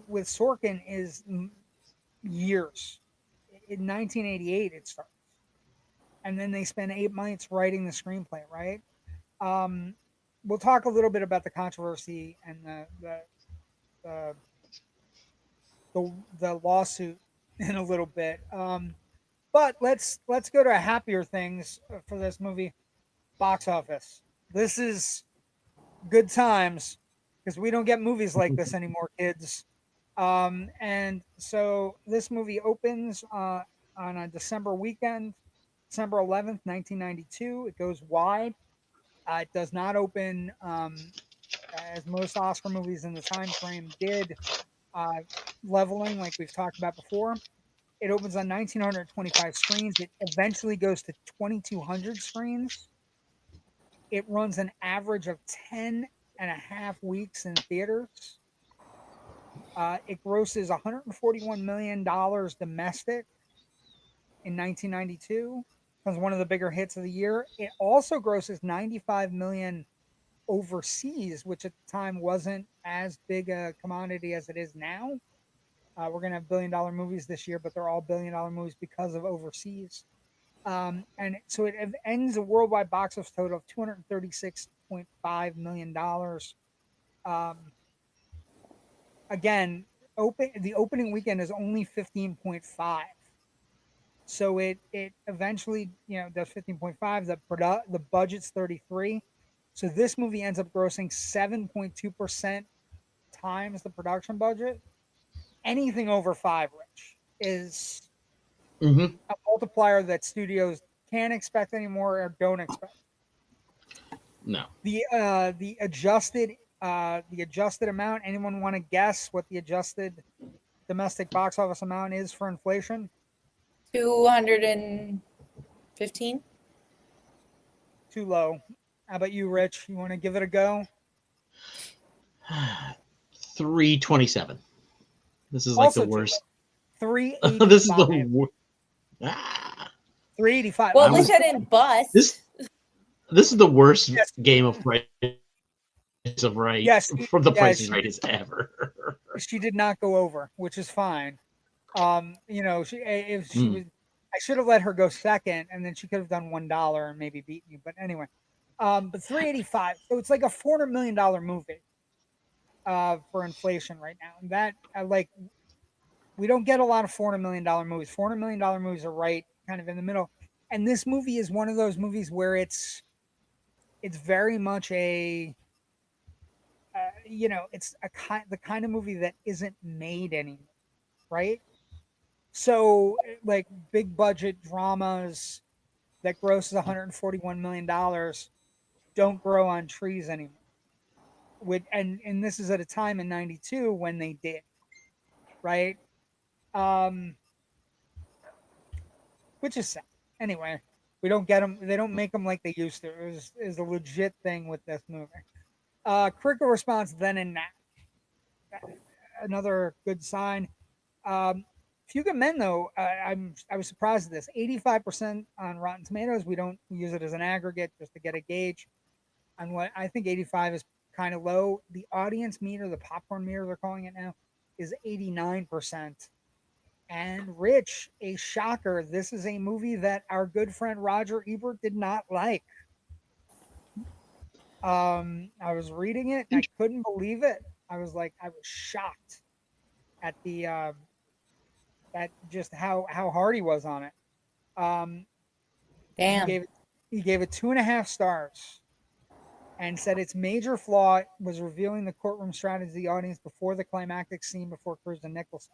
with Sorkin is years. In 1988 it starts, and then they spend 8 months writing the screenplay. Right. Um, we'll talk a little bit about the controversy and the the lawsuit in a little bit. But let's go to happier things for this movie. Box office. This is good times because we don't get movies like this anymore, kids. And so this movie opens on a December weekend, December 11th, 1992. It goes wide. It does not open as most Oscar movies in the time frame did, uh, leveling like we've talked about before. It opens on 1,925 screens. It eventually goes to 2,200 screens. It runs an average of 10 and a half weeks in theaters. It grosses $141 million domestic in 1992. It was one of the bigger hits of the year. It also grosses 95 million overseas, which at the time wasn't as big a commodity as it is now. We're going to have $1 billion movies this year, but they're all $1 billion movies because of overseas. And so it ends a worldwide box office total of $236.5 million. Um, again, the opening weekend is only 15.5. So it eventually does 15.5. The budget's 33. So this movie ends up grossing 7.2% times the production budget. Anything over five, Rich, is Mhm. a multiplier that studios can't expect anymore or don't expect. No. The adjusted amount. Anyone want to guess what the adjusted domestic box office amount is for inflation? 215. Too low. How about you, Rich? You want to give it a go? 327. This is like the Also too low. worst. 385. This is the worst. Ah, 385. Well, I at least was- I didn't bust. this is the worst Yes. game of Price of Right Yes, for the yeah, Price is Right is ever. she did not go over, which is fine. If she Mm. was, I should have let her go second, and then she could have done $1 and maybe beat me. But anyway, but 385. So it's like a $400 million movie for inflation right now. And that we don't get a lot of $400 million movies. $400 million movies are right kind of in the middle. And this movie is one of those movies where it's very much it's the kind of movie that isn't made anymore, right? So like big budget dramas that grosses $141 million don't grow on trees anymore. And this is at a time in '92 when they did, right? Um, which is sad. Anyway, we don't get them. They don't make them like they used to. Is a legit thing with this movie. Critical response then and now. Another good sign. Um, Few Good Men, though, I was surprised at this. 85% on Rotten Tomatoes. We don't use it as an aggregate just to get a gauge on what I think 85 is kind of low. The audience meter, the popcorn meter they're calling it now, is 89%. And Rich, a shocker. This is a movie that our good friend Roger Ebert did not like. I was reading it and I couldn't believe it. I was shocked at the at just how hard he was on it. Um, he Damn. gave it he gave it 2.5 stars and said its major flaw was revealing the courtroom strategy of the audience before the climactic scene before Cruz and Nicholson.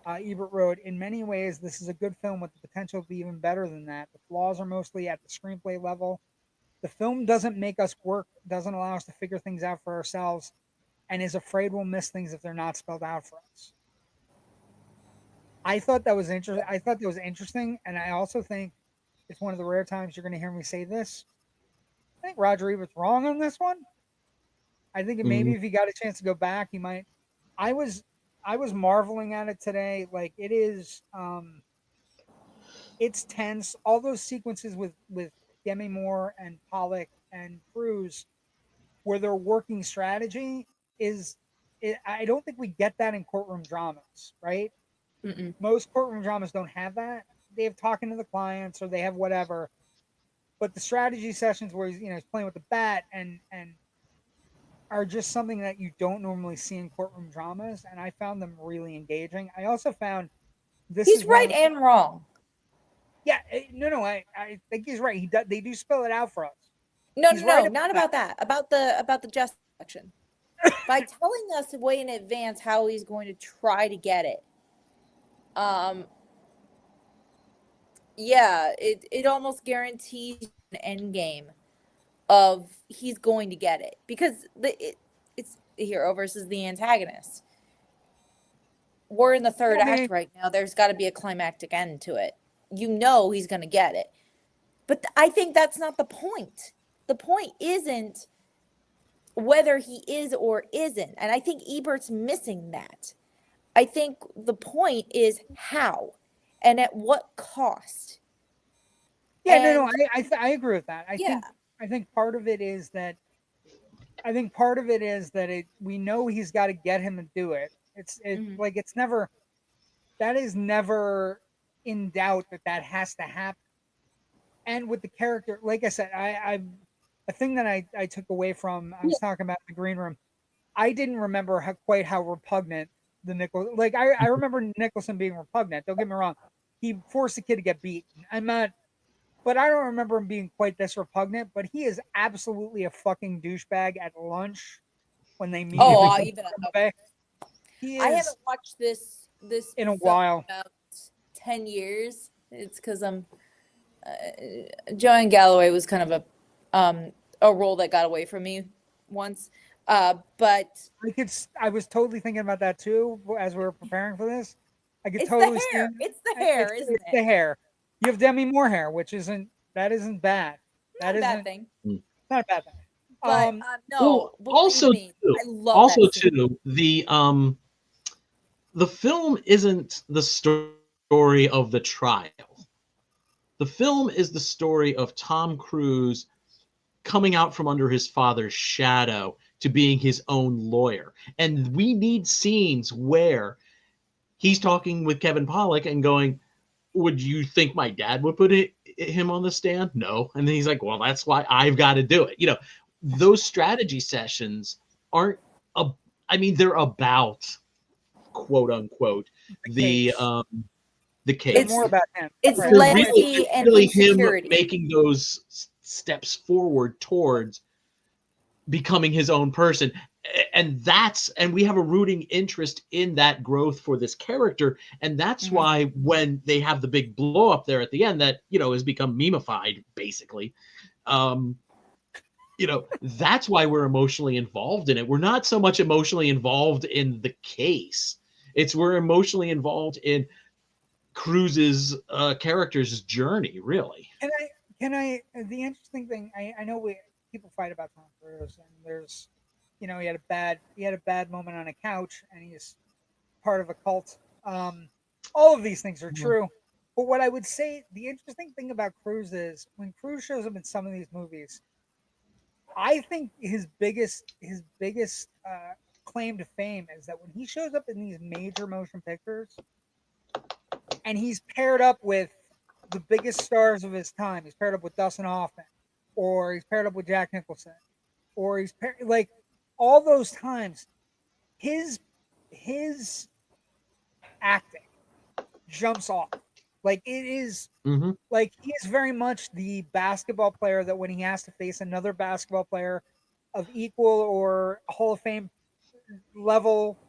Ebert wrote, in many ways, this is a good film with the potential to be even better than that. The flaws are mostly at the screenplay level. The film doesn't make us work, doesn't allow us to figure things out for ourselves, and is afraid we'll miss things if they're not spelled out for us. I thought that was interesting. I thought that was interesting, and I also think it's one of the rare times you're going to hear me say this. I think Roger Ebert's wrong on this one. I think maybe if he got a chance to go back, he might. I was I was marveling at it today. Like it is, it's tense. All those sequences with Demi Moore and Pollak and Cruz, where they're working strategy, is. I don't think we get that in courtroom dramas, right? Mm-mm. Most courtroom dramas don't have that. They have talking to the clients or they have whatever. But the strategy sessions where he's playing with the bat and are just something that you don't normally see in courtroom dramas, and I found them really engaging. I also found this He's is one of right and wrong. yeah, no, I think he's right. They do spell it out for us. No, He's no, right no, not about that. About the justice section. By telling us way in advance how he's going to try to get it. Yeah, it almost guarantees an end game of he's going to get it because it's the hero versus the antagonist. We're in the third act right now. There's got to be a climactic end to it. You know he's going to get it. But I think that's not the point. The point isn't whether he is or isn't. And I think Ebert's missing that. I think the point is how and at what cost. Yeah, And I agree with that. yeah, I think part of it is that we know he's got to get him to do it. mhm. Like it's never that is never in doubt that has to happen. And with the character, like I said, I a thing that I took away from I was talking about in the green room. I didn't remember quite how repugnant the Nicholson. Like I remember Nicholson being repugnant. Don't get me wrong. He forced the kid to get beaten. I'm not, but I don't remember him being quite this repugnant. But he is absolutely a fucking douchebag at lunch when they meet him. Oh, even He I is haven't watched this in a film while. in about 10 years. It's because I'm Joanne Galloway was kind of a role that got away from me once. But I was totally thinking about that too as we were preparing for this. I could it's totally the see hair. him. It's the hair, isn't It's it? the hair. You have Demi Moore hair, which isn't bad. Not a bad thing. Not a bad thing. But no, Well, believe me, I love also that scene. too, the film isn't the story of the trial. The film is the story of Tom Cruise coming out from under his father's shadow to being his own lawyer. And we need scenes where he's talking with Kevin Pollak and going, would you think my dad would put him on the stand? No. And then he's like, well, that's why I've got to do it. Those strategy sessions aren't, they're about quote unquote the case. It's more about him. It's Right. levity and really him insecurity. making those steps forward towards becoming his own person. And we have a rooting interest in that growth for this character. And that's why when they have the big blow up there at the end that, has become memeified basically, that's why we're emotionally involved in it. We're not so much emotionally involved in the case. We're emotionally involved in Cruz's character's journey, really. The interesting thing, I know people fight about Tom Cruise, and there's, he had a bad moment on a couch, and he's part of a cult. All of these things are true. But what I would say, the interesting thing about Cruise is when Cruise shows up in some of these movies, I think his biggest claim to fame is that when he shows up in these major motion pictures, and he's paired up with the biggest stars of his time. He's paired up with Dustin Hoffman, or he's paired up with Jack Nicholson, or he's like all those times. His acting jumps off. Like it is like he is very much the basketball player that when he has to face another basketball player of equal or Hall of Fame level,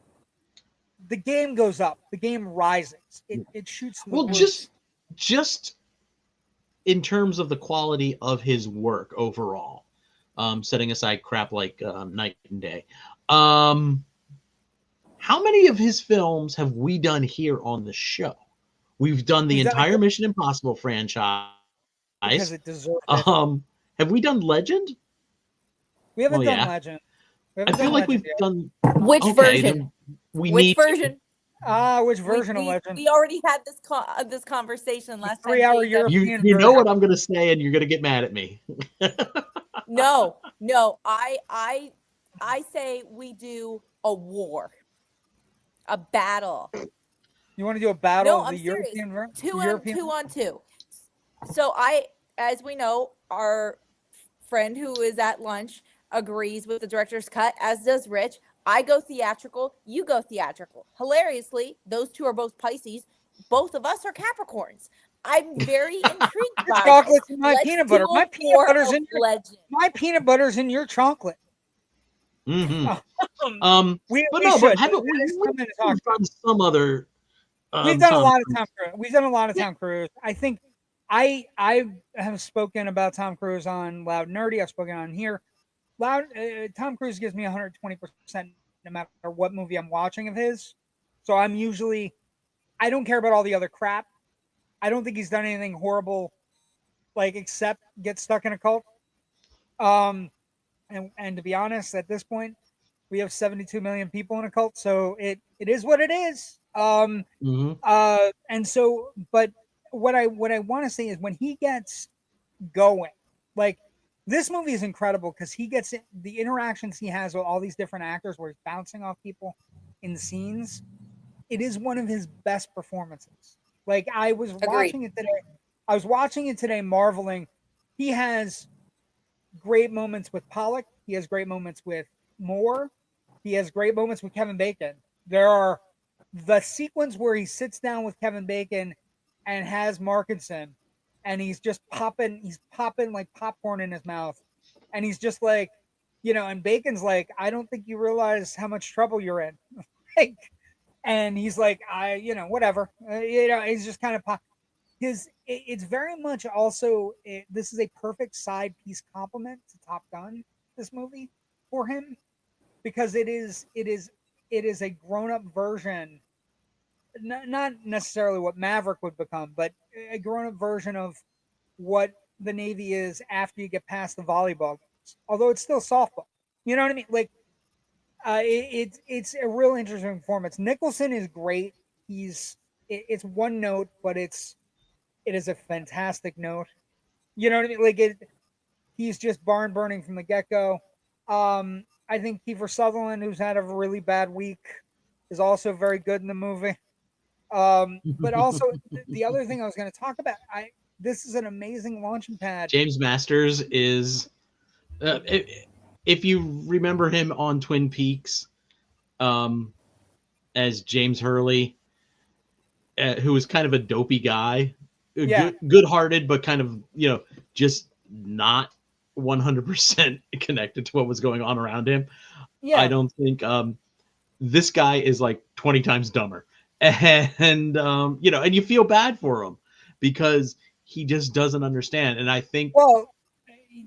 the game goes up. The game rises. It shoots. Well, just in terms of the quality of his work overall, setting aside crap like Night and Day, how many of his films have we done here on the show? We've done the entire Mission Impossible franchise. Because it deserved it. Have we done Legend? We haven't done Legend. I feel like we've done. Which version? Which version? Which version of Legend? We already had this conversation last time. 3-hour European. You know what I'm going to say, and you're going to get mad at me. No. I say we do a war, a battle. You want to do a battle of the serious. European version? Two on two. So as we know, our friend who is at lunch agrees with the director's cut, as does Rich. I go theatrical, you go theatrical. Hilariously, those two are both Pisces. Both of us are Capricorns. I'm very intrigued by chocolate's in my peanut butter. My peanut butter's in your Legend. My peanut butter's in your chocolate. Mm-hmm. But haven't we done some other? We've done a lot of Tom Cruise. We've done a lot of Tom Cruise. I think I have spoken about Tom Cruise on Loud Nerdy. I've spoken on here. Tom Cruise gives me 120% no matter what movie I'm watching of his. So I don't care about all the other crap. I don't think he's done anything horrible, like except get stuck in a cult. And to be honest, at this point, we have 72 million people in a cult, so it is what it is. And so, but what I want to say is when he gets going, like this movie is incredible because he gets the interactions he has with all these different actors where he's bouncing off people in the scenes. It is one of his best performances. Like I was watching it today, marveling. He has great moments with Pollak. He has great moments with Moore. He has great moments with Kevin Bacon. There are the sequence where he sits down with Kevin Bacon and has Markinson, and he's popping like popcorn in his mouth. And he's just like, and Bacon's like, I don't think you realize how much trouble you're in. And he's like, whatever. He's just kind of it's very much also, this is a perfect side piece compliment to Top Gun, this movie, for him, because it is a grown-up version, not necessarily what Maverick would become, but a grown-up version of what the Navy is after you get past the volleyball games. Although it's still softball. You know what I mean? Like, it's a real interesting performance. Nicholson is great. It's one note, but it is a fantastic note. You know what I mean? Like he's just barn burning from the get-go. I think Kiefer Sutherland, who's had a really bad week, is also very good in the movie. But also the other thing I was going to talk about, this is an amazing launching pad. James Masters is, if you remember him on Twin Peaks, as James Hurley, who was kind of a dopey guy, good-hearted, but kind of, just not 100% connected to what was going on around him. Yeah. I don't think this guy is like 20 times dumber. And, and you feel bad for him because he just doesn't understand. And I think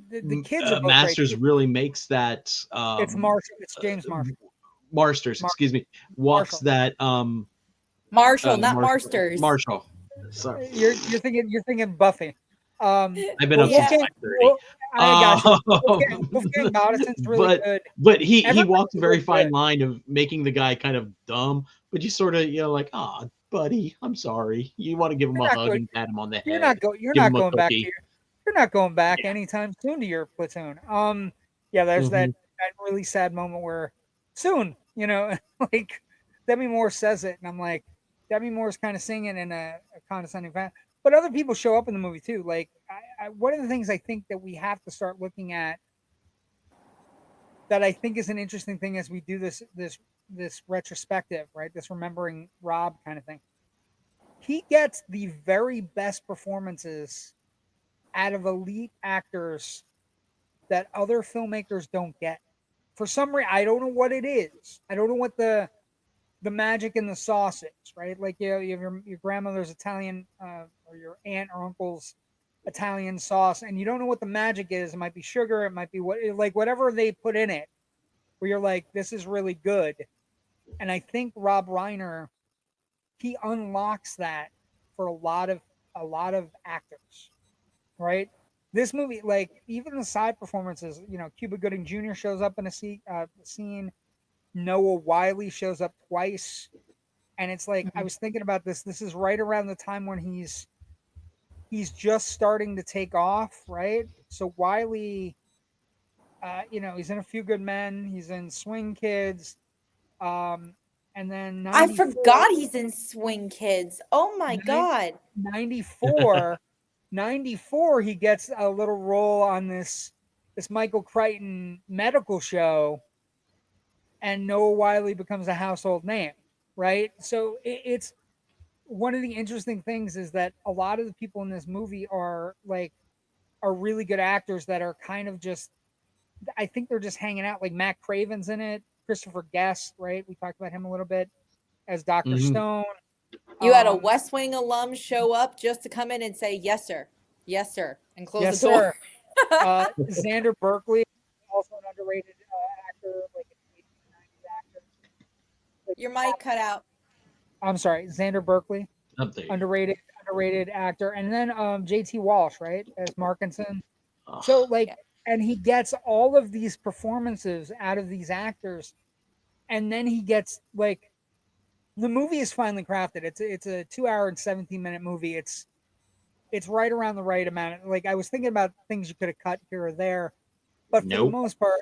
the kids are Masters really makes that. It's Marshall. It's James Marshall. Marsters, excuse me. Walks Marshall. That. Marshall, not Marsters. Marshall. Sorry. You're thinking Buffy. I've been up since 5:30. I got you. Wolfgang Madison's really good. But he walks a very fine line of making the guy kind of dumb, but you sort of, like, oh, buddy, I'm sorry. You want to give him You're a not hug going. and pat him on the You're head, not going. You're give not him a going back to cookie. your. You're not going back Yeah. anytime soon to your platoon. Yeah, there's that really sad moment where soon, like Demi Moore says it, and I'm like, Demi Moore's kind of singing in a condescending fashion, but other people show up in the movie too. Like, one of the things I think that we have to start looking at, that I think is an interesting thing as we do this retrospective, right? This remembering Rob kind of thing. He gets the very best performances out of elite actors that other filmmakers don't get. For some reason, I don't know what it is. I don't know what the magic in the sauce is, right? Like, you have your grandmother's Italian, or your aunt or uncle's Italian sauce, and you don't know what the magic is. It might be sugar, it might be whatever they put in it, where you're like, this is really good. And I think Rob Reiner, he unlocks that for a lot of actors, right? This movie, like, even the side performances, Cuba Gooding Jr. shows up in a scene. Noah Wiley shows up twice, and it's like, I was thinking about this. This is right around the time when he's just starting to take off, right? So Wiley, he's in A Few Good Men. He's in Swing Kids, and then I forgot he's in Swing Kids. Oh my God. 94. 94, he gets a little role on this Michael Crichton medical show, and Noah Wiley becomes a household name, right? So it's one of the interesting things is that a lot of the people in this movie are really good actors that are kind of just, I think they're just hanging out. Like Matt Craven's in it, Christopher Guest, right? We talked about him a little bit as Dr. Stone. You had a West Wing alum show up just to come in and say, yes, sir. Yes, sir. And close the door. Xander Berkeley, also an underrated actor, like an 80s, 90s actor. Your mic cut out. I'm sorry, Xander Berkeley, underrated actor. And then JT Walsh, right, as Markinson. So, and he gets all of these performances out of these actors, and then he gets, like, the movie is finally crafted. It's a 2-hour and 17-minute movie. It's right around the right amount. Like, I was thinking about things you could have cut here or there, but for the most part,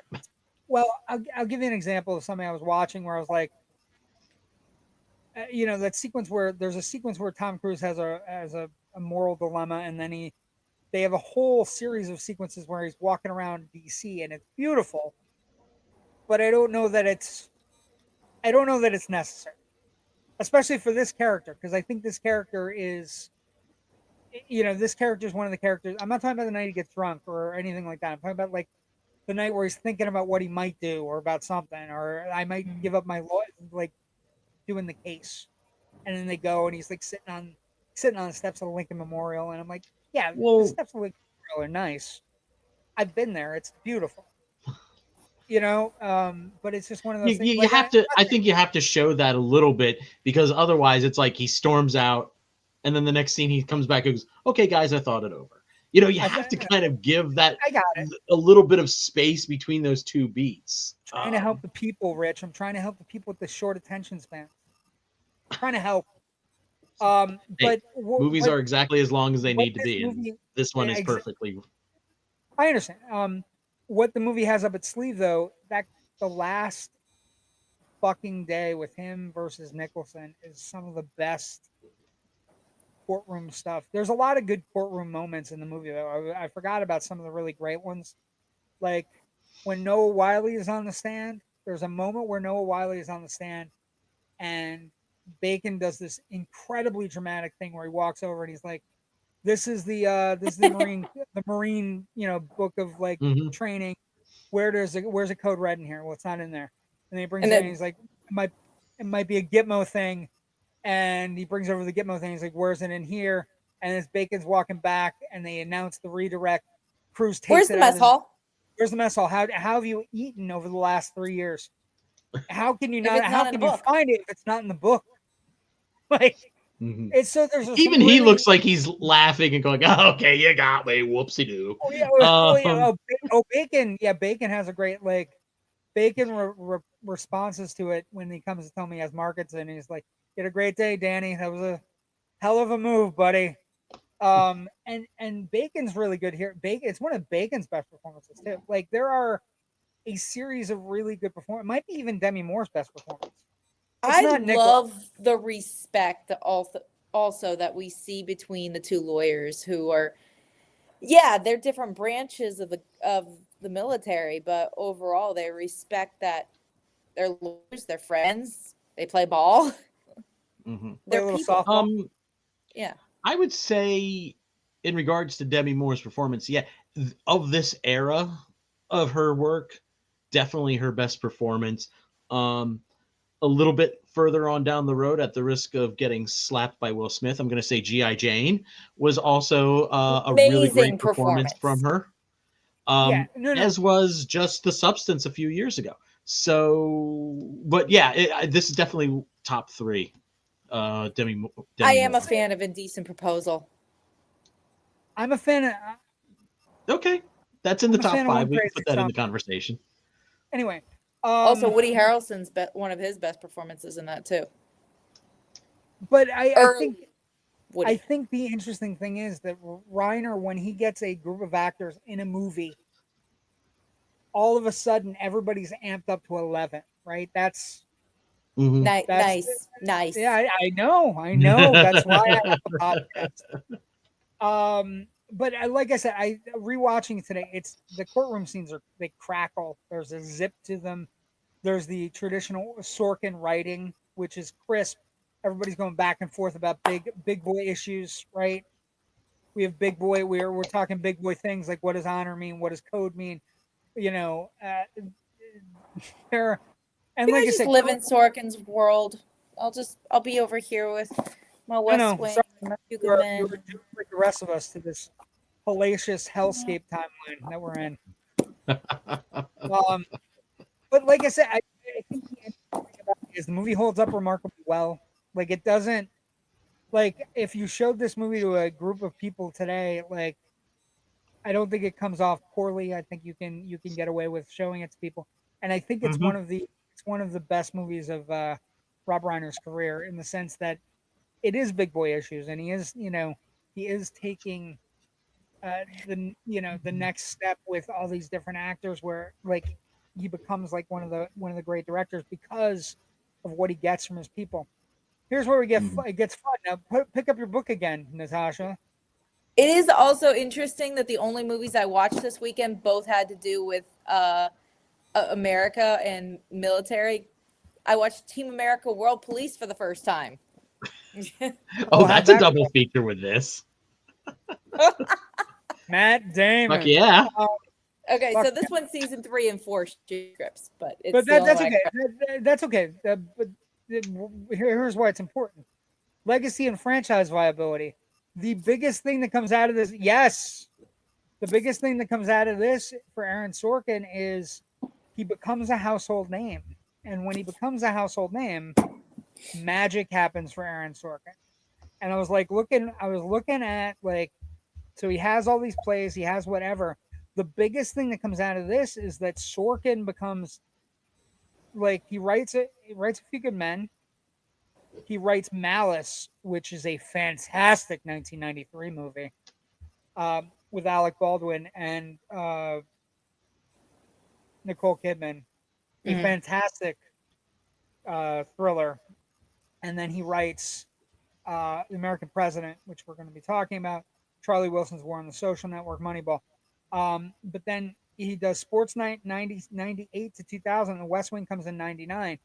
well, I'll give you an example of something I was watching where I was like, that sequence where there's a sequence where Tom Cruise has a moral dilemma, and then they have a whole series of sequences where he's walking around DC, and it's beautiful, but I don't know that it's necessary, especially for this character, because I think this character is, this character is one of the characters. I'm not talking about the night he gets drunk or anything like that. I'm talking about, like, the night where he's thinking about what he might do or about something, or I might give up my like doing the case, and then they go and he's like sitting on the steps of the Lincoln Memorial, and I'm like, yeah, the steps of the Lincoln Memorial are nice. I've been there. It's beautiful. But it's just one of those things. You have to. I think you have to show that a little bit, because otherwise it's like he storms out, and then the next scene he comes back and goes, "Okay, guys, I thought it over." You have to kind of give that a little bit of space between those two beats. I'm trying to help the people, Rich. I'm trying to help the people with the short attention span. I'm trying to help. But movies are exactly as long as they need to be, and this one is perfectly. I understand. What the movie has up its sleeve, though, that the last fucking day with him versus Nicholson is some of the best courtroom stuff. There's a lot of good courtroom moments in the movie, though. I forgot about some of the really great ones. Like when Noah Wiley is on the stand, there's a moment where Noah Wiley is on the stand, and Bacon does this incredibly dramatic thing where he walks over and he's like, this is the Marine, book of like training. Where's a code red in here? Well, it's not in there. And then he brings it in, and he's like, it might be a Gitmo thing. And he brings over the Gitmo thing. He's like, where's it in here? And as Bacon's walking back and they announce the redirect, Cruz takes Where's the mess hall? Where's the mess hall? How have you eaten over the last 3 years? How can you not? How can you find it if it's not in the book? Like, it's so there's even he looks like he's laughing and going, "Oh, okay, you got me, whoopsie doo." Bacon, Bacon has a great Bacon responses to it when he comes to tell me he has markets, and he's like, "You had a great day, Danny. That was a hell of a move, buddy." And Bacon's really good here. Bacon, it's one of Bacon's best performances too. Like there are a series of really good performance. Might be even Demi Moore's best performance. It's I not love the respect that also that we see between the two lawyers who are, yeah, they're different branches of the military, but overall they respect that they're lawyers, they're friends, they play ball. Mm-hmm. They're They're a little people. softball. Yeah. I would say, in regards to Demi Moore's performance, yeah, of this era of her work, definitely her best performance. A little bit further on down the road, at the risk of getting slapped by Will Smith, I'm going to say G.I. Jane was also a really Amazing great performance from her. Yeah, no. As was Just the Substance a few years ago. So, but yeah, this is definitely top three. Demi I am Moore. a fan of Indecent Proposal. I'm a fan of. Okay, that's in the I'm a top fan of five. One We can Crazy put that in the Summer. conversation. Anyway, Also, Woody Harrelson's one of his best performances in that too. but I Woody. think the interesting thing is that Reiner, when he gets a group of actors in a movie, all of a sudden everybody's amped up to 11, right? That's Nice. yeah, I know. That's why I have a podcast. But like I said, I rewatching it today. It's the courtroom scenes they crackle. There's a zip to them. There's the traditional Sorkin writing, which is crisp. Everybody's going back and forth about big boy issues, right? We have big boy. We're talking big boy things like what does honor mean? What does code mean? You know, there. And Can like I I just said, live in Sorkin's world? I'll be over here with my West Wing, sorry, my Few you Good were Men. doomed like the rest of us to this hellacious hellscape timeline that we're in. But like I said, I think the interesting thing about it is the movie holds up remarkably well. Like it doesn't like if you showed this movie to a group of people today, like I don't think it comes off poorly. I think you can get away with showing it to people, and I think it's one of the best movies of Rob Reiner's career in the sense that it is big boy issues, and he is taking the next step with all these different actors where like he becomes like one of the great directors because of what he gets from his people. Here's where it gets fun. Now pick up your book again, Natasha. It is also interesting that the only movies I watched this weekend both had to do with America and military. I watched Team America World Police for the first time. Oh, how'd that's a that double go? feature with this. Matt Damon. Fuck yeah. Okay, Fuck so this one's season 3 and 4 scripts, but it's But the only that's one okay. That's okay. But here's why it's important: legacy and franchise viability. The biggest thing that comes out of this, yes, the biggest thing that comes out of this for Aaron Sorkin is he becomes a household name, and when he becomes a household name, magic happens for Aaron Sorkin. And I was looking at like, so he has all these plays, he has whatever. The biggest thing that comes out of this is that Sorkin becomes like he writes A Few Good Men. He writes Malice, which is a fantastic 1993 movie with Alec Baldwin and Nicole Kidman. A Mhm. fantastic thriller. And then he writes The American President, which we're going to be talking about, Charlie Wilson's War on the Social Network, Moneyball. But then he does Sports Night 98 to 2000. The West Wing comes in 99.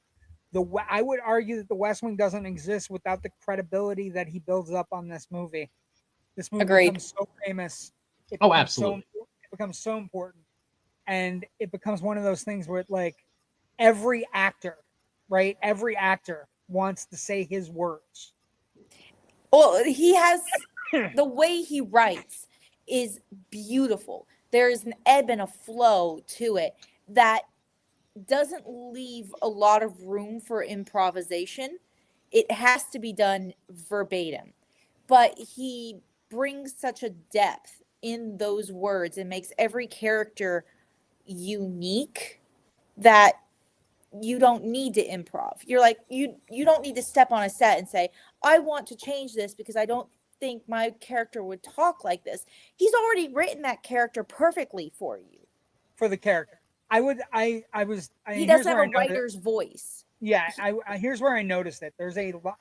I would argue that the West Wing doesn't exist without the credibility that he builds up on this movie. This movie Agreed. becomes so famous. Oh, absolutely. It becomes so important, and it becomes one of those things where it, like every actor, right? Every actor wants to say his words. Well, he has the way he writes is beautiful. There is an ebb and a flow to it that doesn't leave a lot of room for improvisation. It has to be done verbatim. But he brings such a depth in those words and makes every character unique that you don't need to improv. You're like, you don't need to step on a set and say, I want to change this because I don't think my character would talk like this. He's already written that character perfectly for you. For the character. He Here's doesn't where have I a noticed, writer's voice. yeah, here's where I noticed it. There's a lot.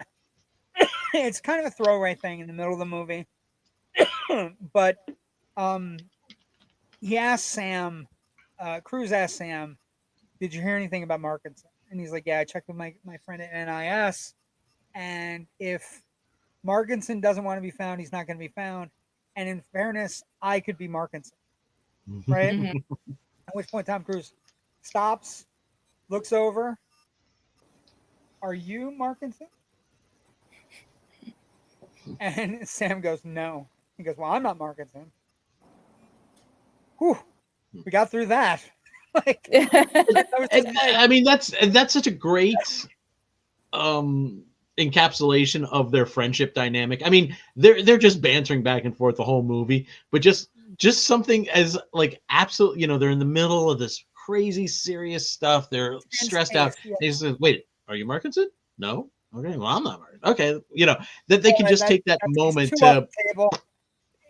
It's kind of a throwaway thing in the middle of the movie. But he asked Sam, Cruz asked Sam, did you hear anything about Markinson? And he's like, yeah, I checked with my friend at NIS. And if Markinson doesn't want to be found, he's not going to be found. And in fairness, I could be Markinson. Right? Mm-hmm. At which point Tom Cruise stops, looks over. Are you Markinson? And Sam goes, no. He goes, well, I'm not Markinson. Whew. We got through that. Like, I mean, that's such a great encapsulation of their friendship dynamic. I mean, they're just bantering back and forth the whole movie, but just something as like absolute, you know, they're in the middle of this crazy serious stuff. They're stressed out. Yeah. They just, wait, are you Markinson? No. Okay, well, I'm not Markinson. Okay, you know, that they can just take that moment to.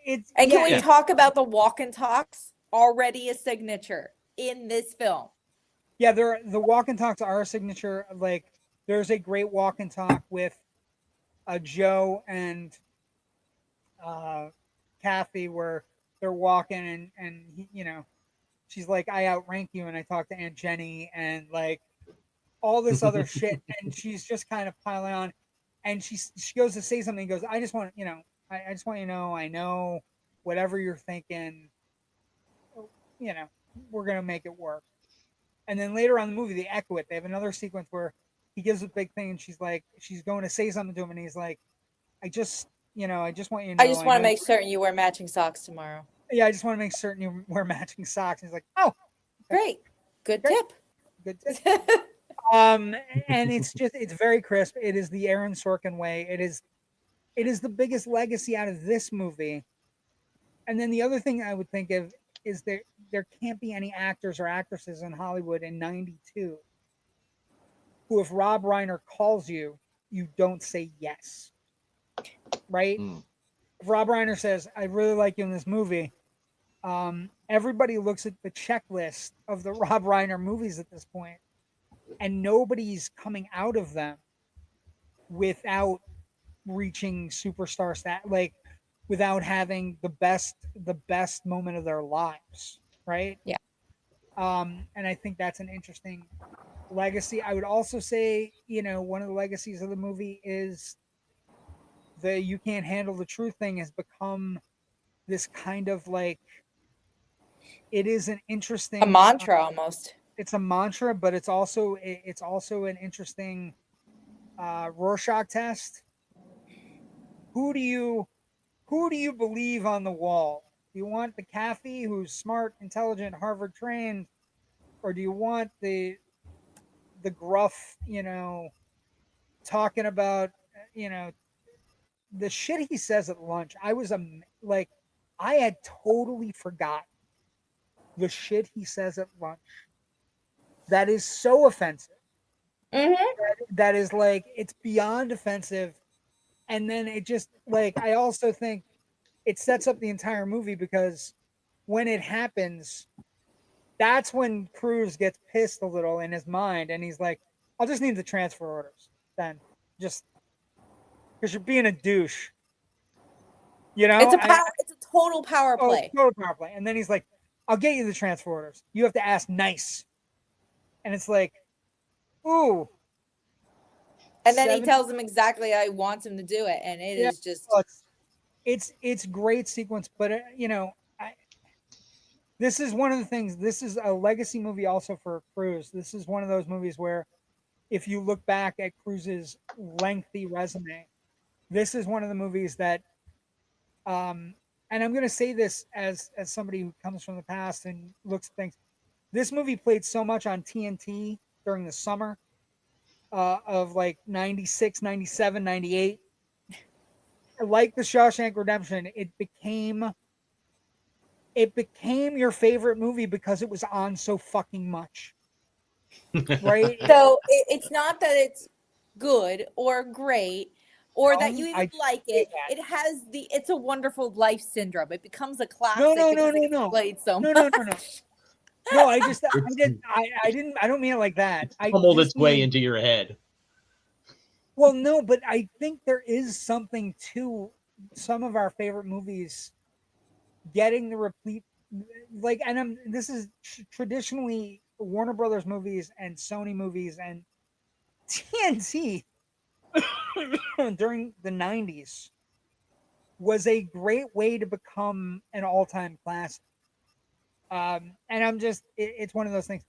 And can we talk about the walk and talks? Already a signature in this film. Yeah, the walk and talks are a signature. Like, there's a great walk and talk with Joe and Kathy where they're walking and he, you know, she's like, I outrank you, and I talk to Aunt Jenny and like all this other shit, and she's just kind of piling on, and she goes to say something. Goes, I just want, you know, I just want you to know, I know whatever you're thinking, you know, we're gonna make it work. And then later on in the movie, they echo it. They have another sequence where he gives a big thing, and she's like, she's going to say something to him, and he's like, I just want you to know. I just want to make certain you wear matching socks tomorrow. Yeah, I just want to make certain you wear matching socks. And he's like, oh, great. Good tip. Good tip. And it's very crisp. It is the Aaron Sorkin way. It is the biggest legacy out of this movie. And then the other thing I would think of is there can't be any actors or actresses in Hollywood in '92 who, if Rob Reiner calls you, you don't say yes. Right? If Rob Reiner says, I really like you in this movie, everybody looks at the checklist of the Rob Reiner movies at this point, and nobody's coming out of them without reaching superstar stat, like without having the best moment of their lives, right? Yeah. And I think that's an interesting legacy. I would also say, you know, one of the legacies of the movie is the "you can't handle the truth" thing has become this kind of like, it is an interesting, a mantra almost. It's a mantra, but it's also an interesting Rorschach test. Who do you believe on the wall? Do you want the Kathy who's smart, intelligent, Harvard trained, or do you want the gruff, you know, talking about, you know, the shit he says at lunch? I was like, I had totally forgotten the shit he says at lunch. That is so offensive. That is like, it's beyond offensive. And then it just, like, I also think it sets up the entire movie, because when it happens, that's when Cruz gets pissed a little in his mind, and he's like, I'll just need the transfer orders then, just because you're being a douche. You know, it's a total power play. Total power play. And then he's like, I'll get you the transfer orders. You have to ask nice. And it's like, ooh. And then he tells him exactly how he wants him to do it, and it is just. It's great sequence, but you know, this is one of the things. This is a legacy movie also for Cruz. This is one of those movies where, if you look back at Cruz's lengthy resume, this is one of the movies that, and I'm going to say this as somebody who comes from the past and looks at things. This movie played so much on TNT during the summer of like 96, 97, 98. Like the Shawshank Redemption, it became your favorite movie because it was on so fucking much. right? So it's not that it's good or great or that you even like it. It has it's a wonderful life syndrome. It becomes a classic because it gets played so much. No. No, I don't mean it like that. I Pummeled just its way mean, into your head. well, no, but I think there is something to some of our favorite movies getting the replete, like, and this is traditionally Warner Brothers movies and Sony movies and TNT during the 90s was a great way to become an all-time classic. And it's one of those things.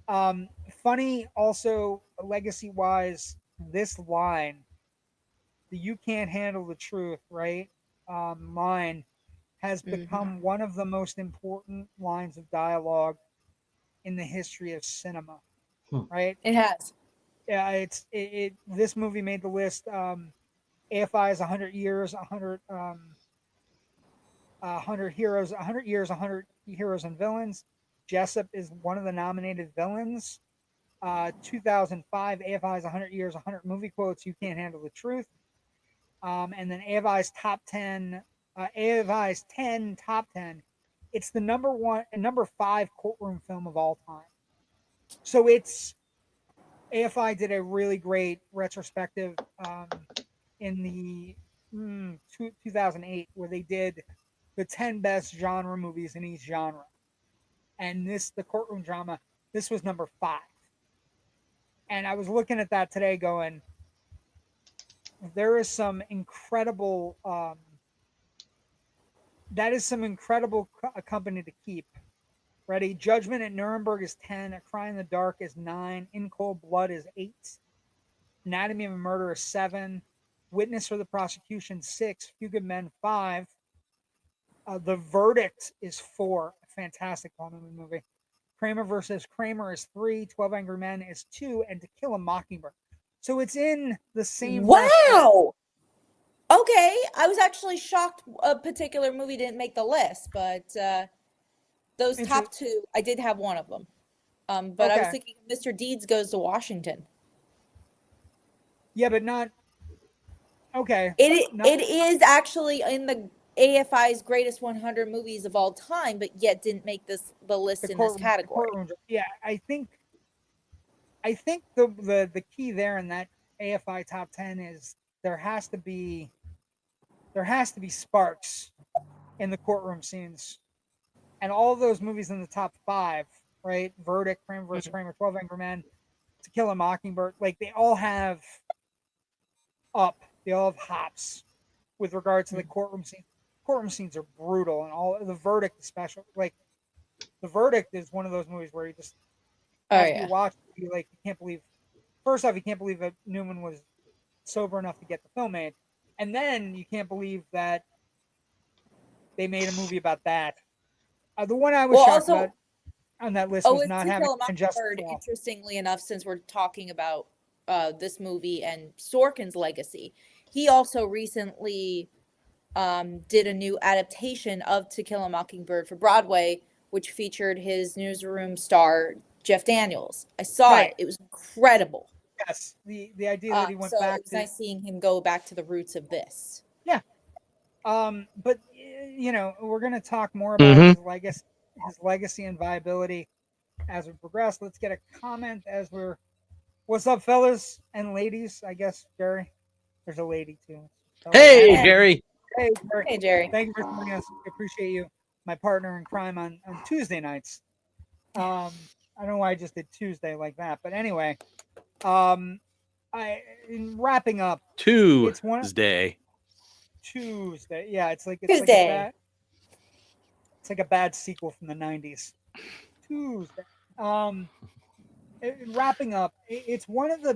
Funny also, legacy wise, this line, the "you can't handle the truth," right? Line has become one of the most important lines of dialogue in the history of cinema, right? It has. Yeah, this movie made the list. AFI is 100 years, 100 heroes, 100 years, 100 heroes and villains. Jessup is one of the nominated villains. 2005, AFI's 100 years, 100 movie quotes. You can't handle the truth. And then AFI's top 10, AFI's 10 top 10. It's the number 5 courtroom film of all time. So AFI did a really great retrospective in the 2008 where they did the 10 best genre movies in each genre. And the courtroom drama, this was number 5. And I was looking at that today going, there is some incredible, that is some incredible company to keep. Ready? Judgment at Nuremberg is 10. A Cry in the Dark is 9. In Cold Blood is 8. Anatomy of a Murder is 7. Witness for the Prosecution 6. Few Good Men 5. The Verdict is 4. A fantastic Paul Newman movie. Kramer versus Kramer is 3. 12 Angry Men is 2. And To Kill a Mockingbird. So it's in the same. Wow. Okay, I was actually shocked a particular movie didn't make the list, but those top 2, I did have one of them. But I was thinking Mr. Deeds Goes to Washington. Yeah, but not. Okay. It is actually in the AFI's greatest 100 movies of all time, but yet didn't make the list in this category. Yeah, I think the key there in that AFI top 10 is there has to be sparks in the courtroom scenes, and all of those movies in the top 5, right? Verdict, Kramer vs. Kramer, 12 Angry Men, To Kill a Mockingbird, like they all have hops with regards to the courtroom scene. Courtroom scenes are brutal, and all the Verdict, especially, like the Verdict is one of those movies where you just you watch it, you can't believe. First off, you can't believe that Newman was sober enough to get the film made, and then you can't believe that they made a movie about that. The one I was shocked about on that list was not having Injustice. Interestingly enough, since we're talking about this movie and Sorkin's legacy, he also recently did a new adaptation of To Kill a Mockingbird for Broadway, which featured his newsroom star Jeff Daniels. I saw it; it was incredible. Yes, the idea that he went back. It was nice seeing him go back to the roots of this. Yeah, but we're going to talk more about his legacy and viability as we progress. Let's get a comment as we're. What's up, fellas and ladies? I guess Jerry. There's a lady too. Hey, Jerry. Hey, Jerry. Hey, Jerry. Thank you for joining us. We appreciate you, my partner in crime on Tuesday nights. I don't know why I just did Tuesday like that, but anyway, in wrapping up. Tuesday. Yeah, it's like a bad sequel from the 90s. Tuesday. Wrapping up, it's one of the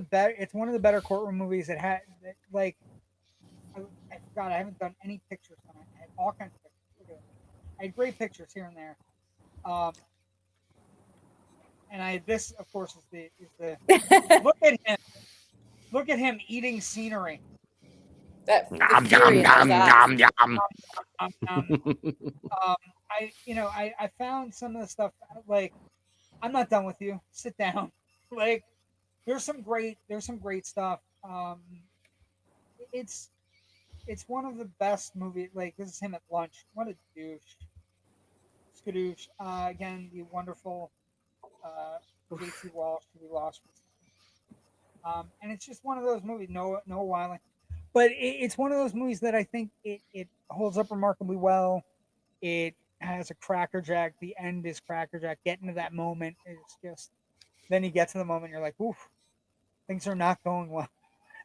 better courtroom movies. It had I forgot, I haven't done any pictures on it. I had all kinds of pictures. I had great pictures here and there. And this, of course, is the look at him eating scenery. That I found some of the stuff, like, I'm not done with you. Sit down. Like, there's some great stuff. It's one of the best movies. Like, this is him at lunch. What a douche. Skadoosh. Again, the wonderful J.T. Walsh, who we lost recently. And it's just one of those movies. No Wiley. But it's one of those movies that I think it holds up remarkably well. It has a crackerjack. The end is crackerjack. Getting to that moment is just. Then you get to the moment, you're like, oof, things are not going well.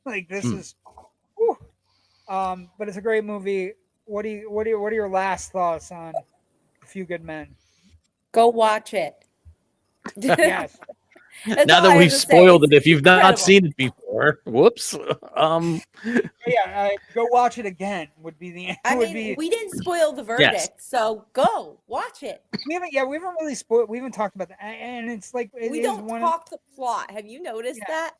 Like, this is. Whew. But it's a great movie. What are your last thoughts on A Few Good Men? Go watch it. Yes. Now that we've spoiled it, if you've not seen it before, whoops. Yeah, go watch it again. Would be the. We didn't spoil the verdict, Yes. So go watch it. We haven't really spoiled. We haven't talked about that, and it's like we don't talk the plot. Have you noticed that?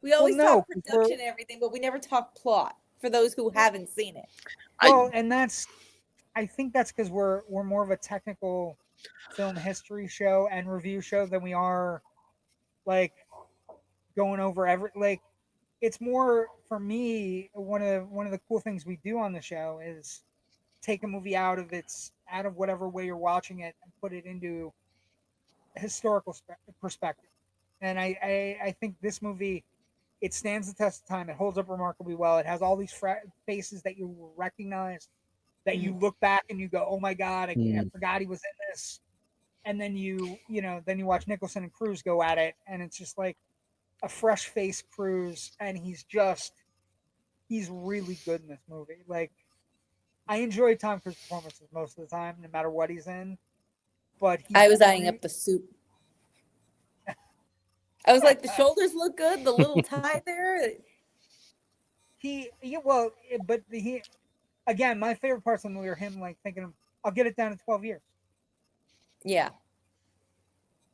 We always talk production and everything, but we never talk plot for those who haven't seen it. Well, and I think that's because we're more of a technical film history show and review show than we are like going over it's more for me. One of the cool things we do on the show is take a movie out of whatever way you're watching it and put it into a historical perspective. And I think this movie, it stands the test of time. It holds up remarkably well. It has all these faces that you will recognize, that you look back and you go, "Oh my God, I forgot he was in this." And then you watch Nicholson and Cruise go at it, and it's just like a fresh face Cruise, and he's really good in this movie. Like, I enjoy Tom Cruise's performances most of the time, no matter what he's in. But I was eyeing up the suit. I was like, the shoulders look good, the little tie there. Again, my favorite parts of the movie are him like thinking, "I'll get it down in 12 years." Yeah.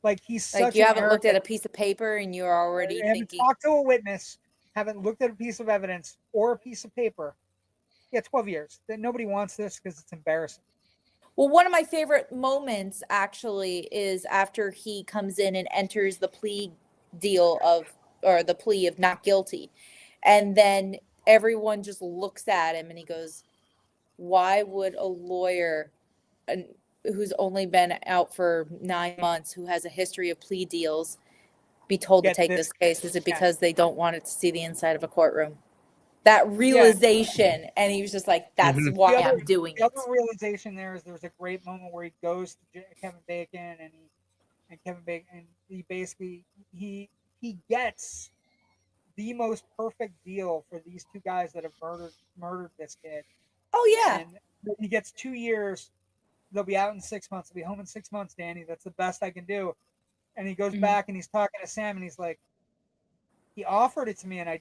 Like, he's like, you haven't looked at a piece of paper and you're already thinking. Talked to a witness, haven't looked at a piece of evidence or a piece of paper. Yeah, 12 years. Then nobody wants this because it's embarrassing. Well, one of my favorite moments actually is after he comes in and enters the plea deal the plea of not guilty. And then everyone just looks at him and he goes, why would a lawyer who's only been out for 9 months, who has a history of plea deals, be told to take this case? Is it because they don't want it to see the inside of a courtroom? That realization, and he was just like, that's why I'm doing it. The other realization there is there's a great moment where he goes to Kevin Bacon and he basically he gets the most perfect deal for these two guys that have murdered this kid. Oh yeah. And he gets 2 years. They'll be out in 6 months. They'll be home in 6 months, Danny. That's the best I can do. And he goes back and he's talking to Sam and he's like, he offered it to me and I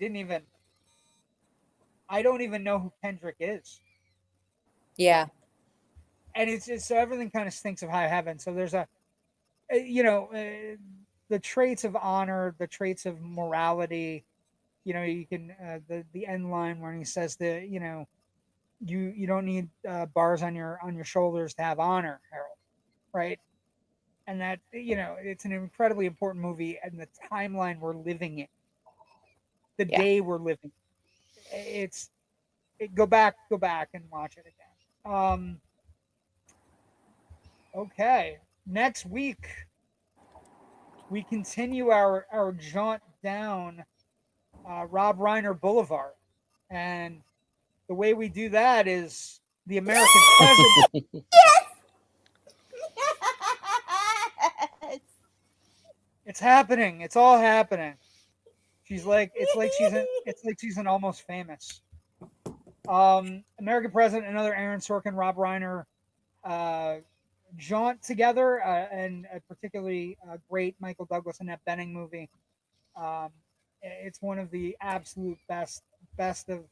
don't even know who Kendrick is. Yeah. And it's just, so everything kind of stinks of high heaven. So there's the traits of honor, the traits of morality, you can, the end line when he says that, you don't need bars on your shoulders to have honor, Harold. Right. And that, it's an incredibly important movie and the timeline we're living in, the day we're living. Go back and watch it again. Okay. Next week, we continue our jaunt down Rob Reiner Boulevard. And the way we do that is the American president. Yes! It's happening. It's all happening. She's like, it's like she's an Almost Famous. American President, another Aaron Sorkin, Rob Reiner jaunt together, and a particularly great Michael Douglas Annette Bening movie. It's one of the absolute best of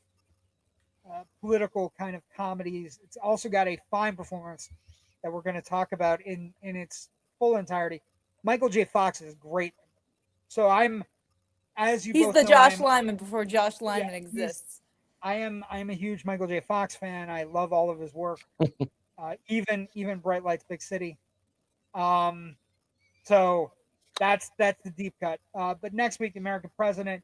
political kind of comedies. It's also got a fine performance that we're going to talk about in its full entirety. Michael J. Fox is great. So he's the Josh Lyman before Josh Lyman exists. I am a huge Michael J. Fox fan. I love all of his work, even Bright Lights, Big City. So That's the deep cut. But next week, the American President.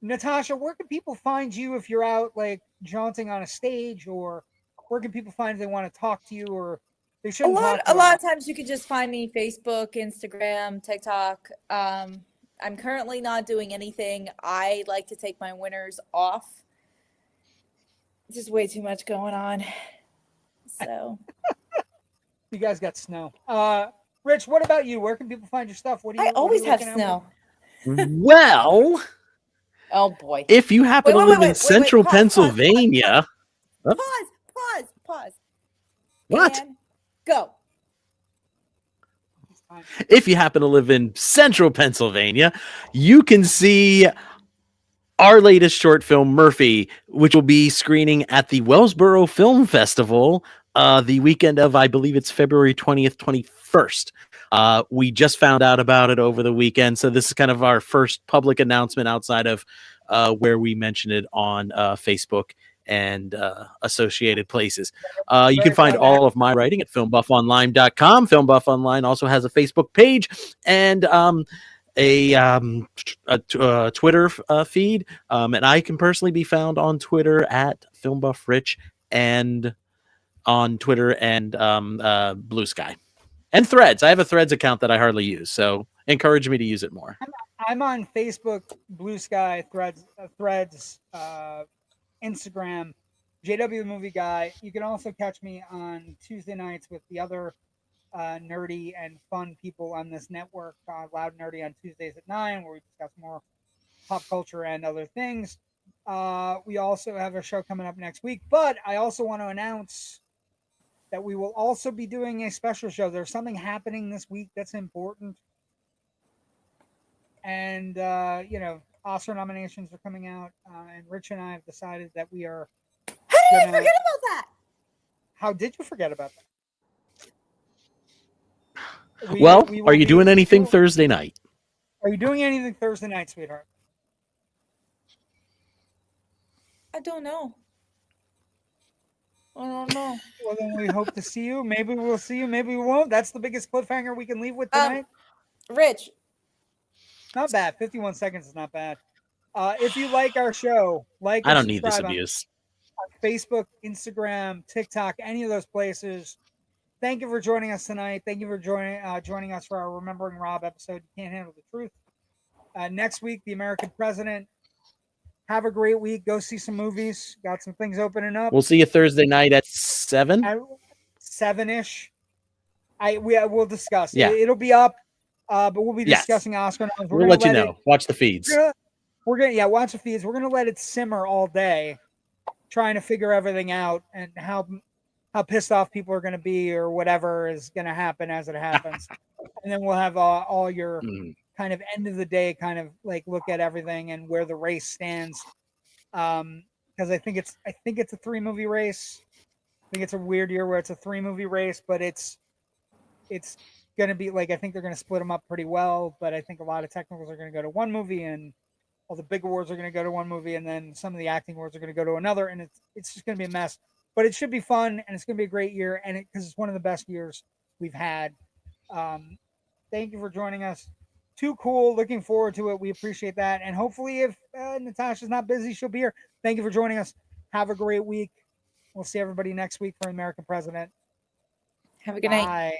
Natasha, where can people find you if you're out like jaunting on a stage, or where can people find if they want to talk to you, or they shouldn't talk to A you? lot of times you can just find me Facebook, Instagram, TikTok. I'm currently not doing anything. I like to take my winters off. Just way too much going on. So You guys got snow. Rich, what about you? Where can people find your stuff? What do you? I always what are you have looking at? snow. Well, Oh boy. if you happen to live in Wait. central Pause. Pennsylvania, Pause. what? And go. If you happen to live in central Pennsylvania, you can see our latest short film, Murphy, which will be screening at the Wellsboro Film Festival the weekend of, I believe it's February 20th, 21st. We just found out about it over the weekend, so this is kind of our first public announcement outside of where we mentioned it on Facebook and associated places. You can find all of my writing at filmbuffonline.com. Filmbuff Online also has a Facebook page and a Twitter feed, and I can personally be found on Twitter at FilmbuffRich and on Twitter and Blue Sky and Threads. I have a Threads account that I hardly use, so encourage me to use it more. I'm on Facebook, Blue Sky, Threads, Instagram, JW the Movie Guy. You can also catch me on Tuesday nights with the other nerdy and fun people on this network, Loud Nerdy on Tuesdays at 9, where we discuss more pop culture and other things. We also have a show coming up next week, but I also want to announce that we will also be doing a special show. There's something happening this week that's important. And, Oscar nominations are coming out, and Rich and I have decided that we are. How did I forget about that? How did you forget about that? Are you doing anything Thursday night? Are you doing anything Thursday night, sweetheart? I don't know. Well, then we hope to see you. Maybe we'll see you. Maybe we won't. That's the biggest cliffhanger we can leave with tonight. Rich. Not bad. 51 seconds is not bad. If you like our show, I don't need this abuse. On Facebook, Instagram, TikTok, any of those places. Thank you for joining us tonight. Thank you for joining us for our Remembering Rob episode. You can't handle the truth. Next week, the American President. Have a great week. Go see some movies. Got some things opening up. We'll see you Thursday night at 7. 7-ish. We'll discuss. Yeah. It'll be up. But we'll be discussing Oscar noms. We'll let you know. Watch the feeds. We're gonna watch the feeds. We're gonna let it simmer all day, trying to figure everything out and how pissed off people are gonna be or whatever is gonna happen as it happens. And then we'll have all your kind of end of the day kind of like look at everything and where the race stands. Because I think it's a 3-movie race. I think it's a weird year where it's a 3-movie race, but it's going to be like, I think they're going to split them up pretty well, but I think a lot of technicals are going to go to one movie and all the big awards are going to go to one movie, and then some of the acting awards are going to go to another, and it's just going to be a mess. But it should be fun, and it's going to be a great year, and because it's one of the best years we've had. Thank you for joining us. Too cool. Looking forward to it. We appreciate that. And hopefully if Natasha's not busy, she'll be here. Thank you for joining us. Have a great week. We'll see everybody next week for American President. Have a good night. Bye.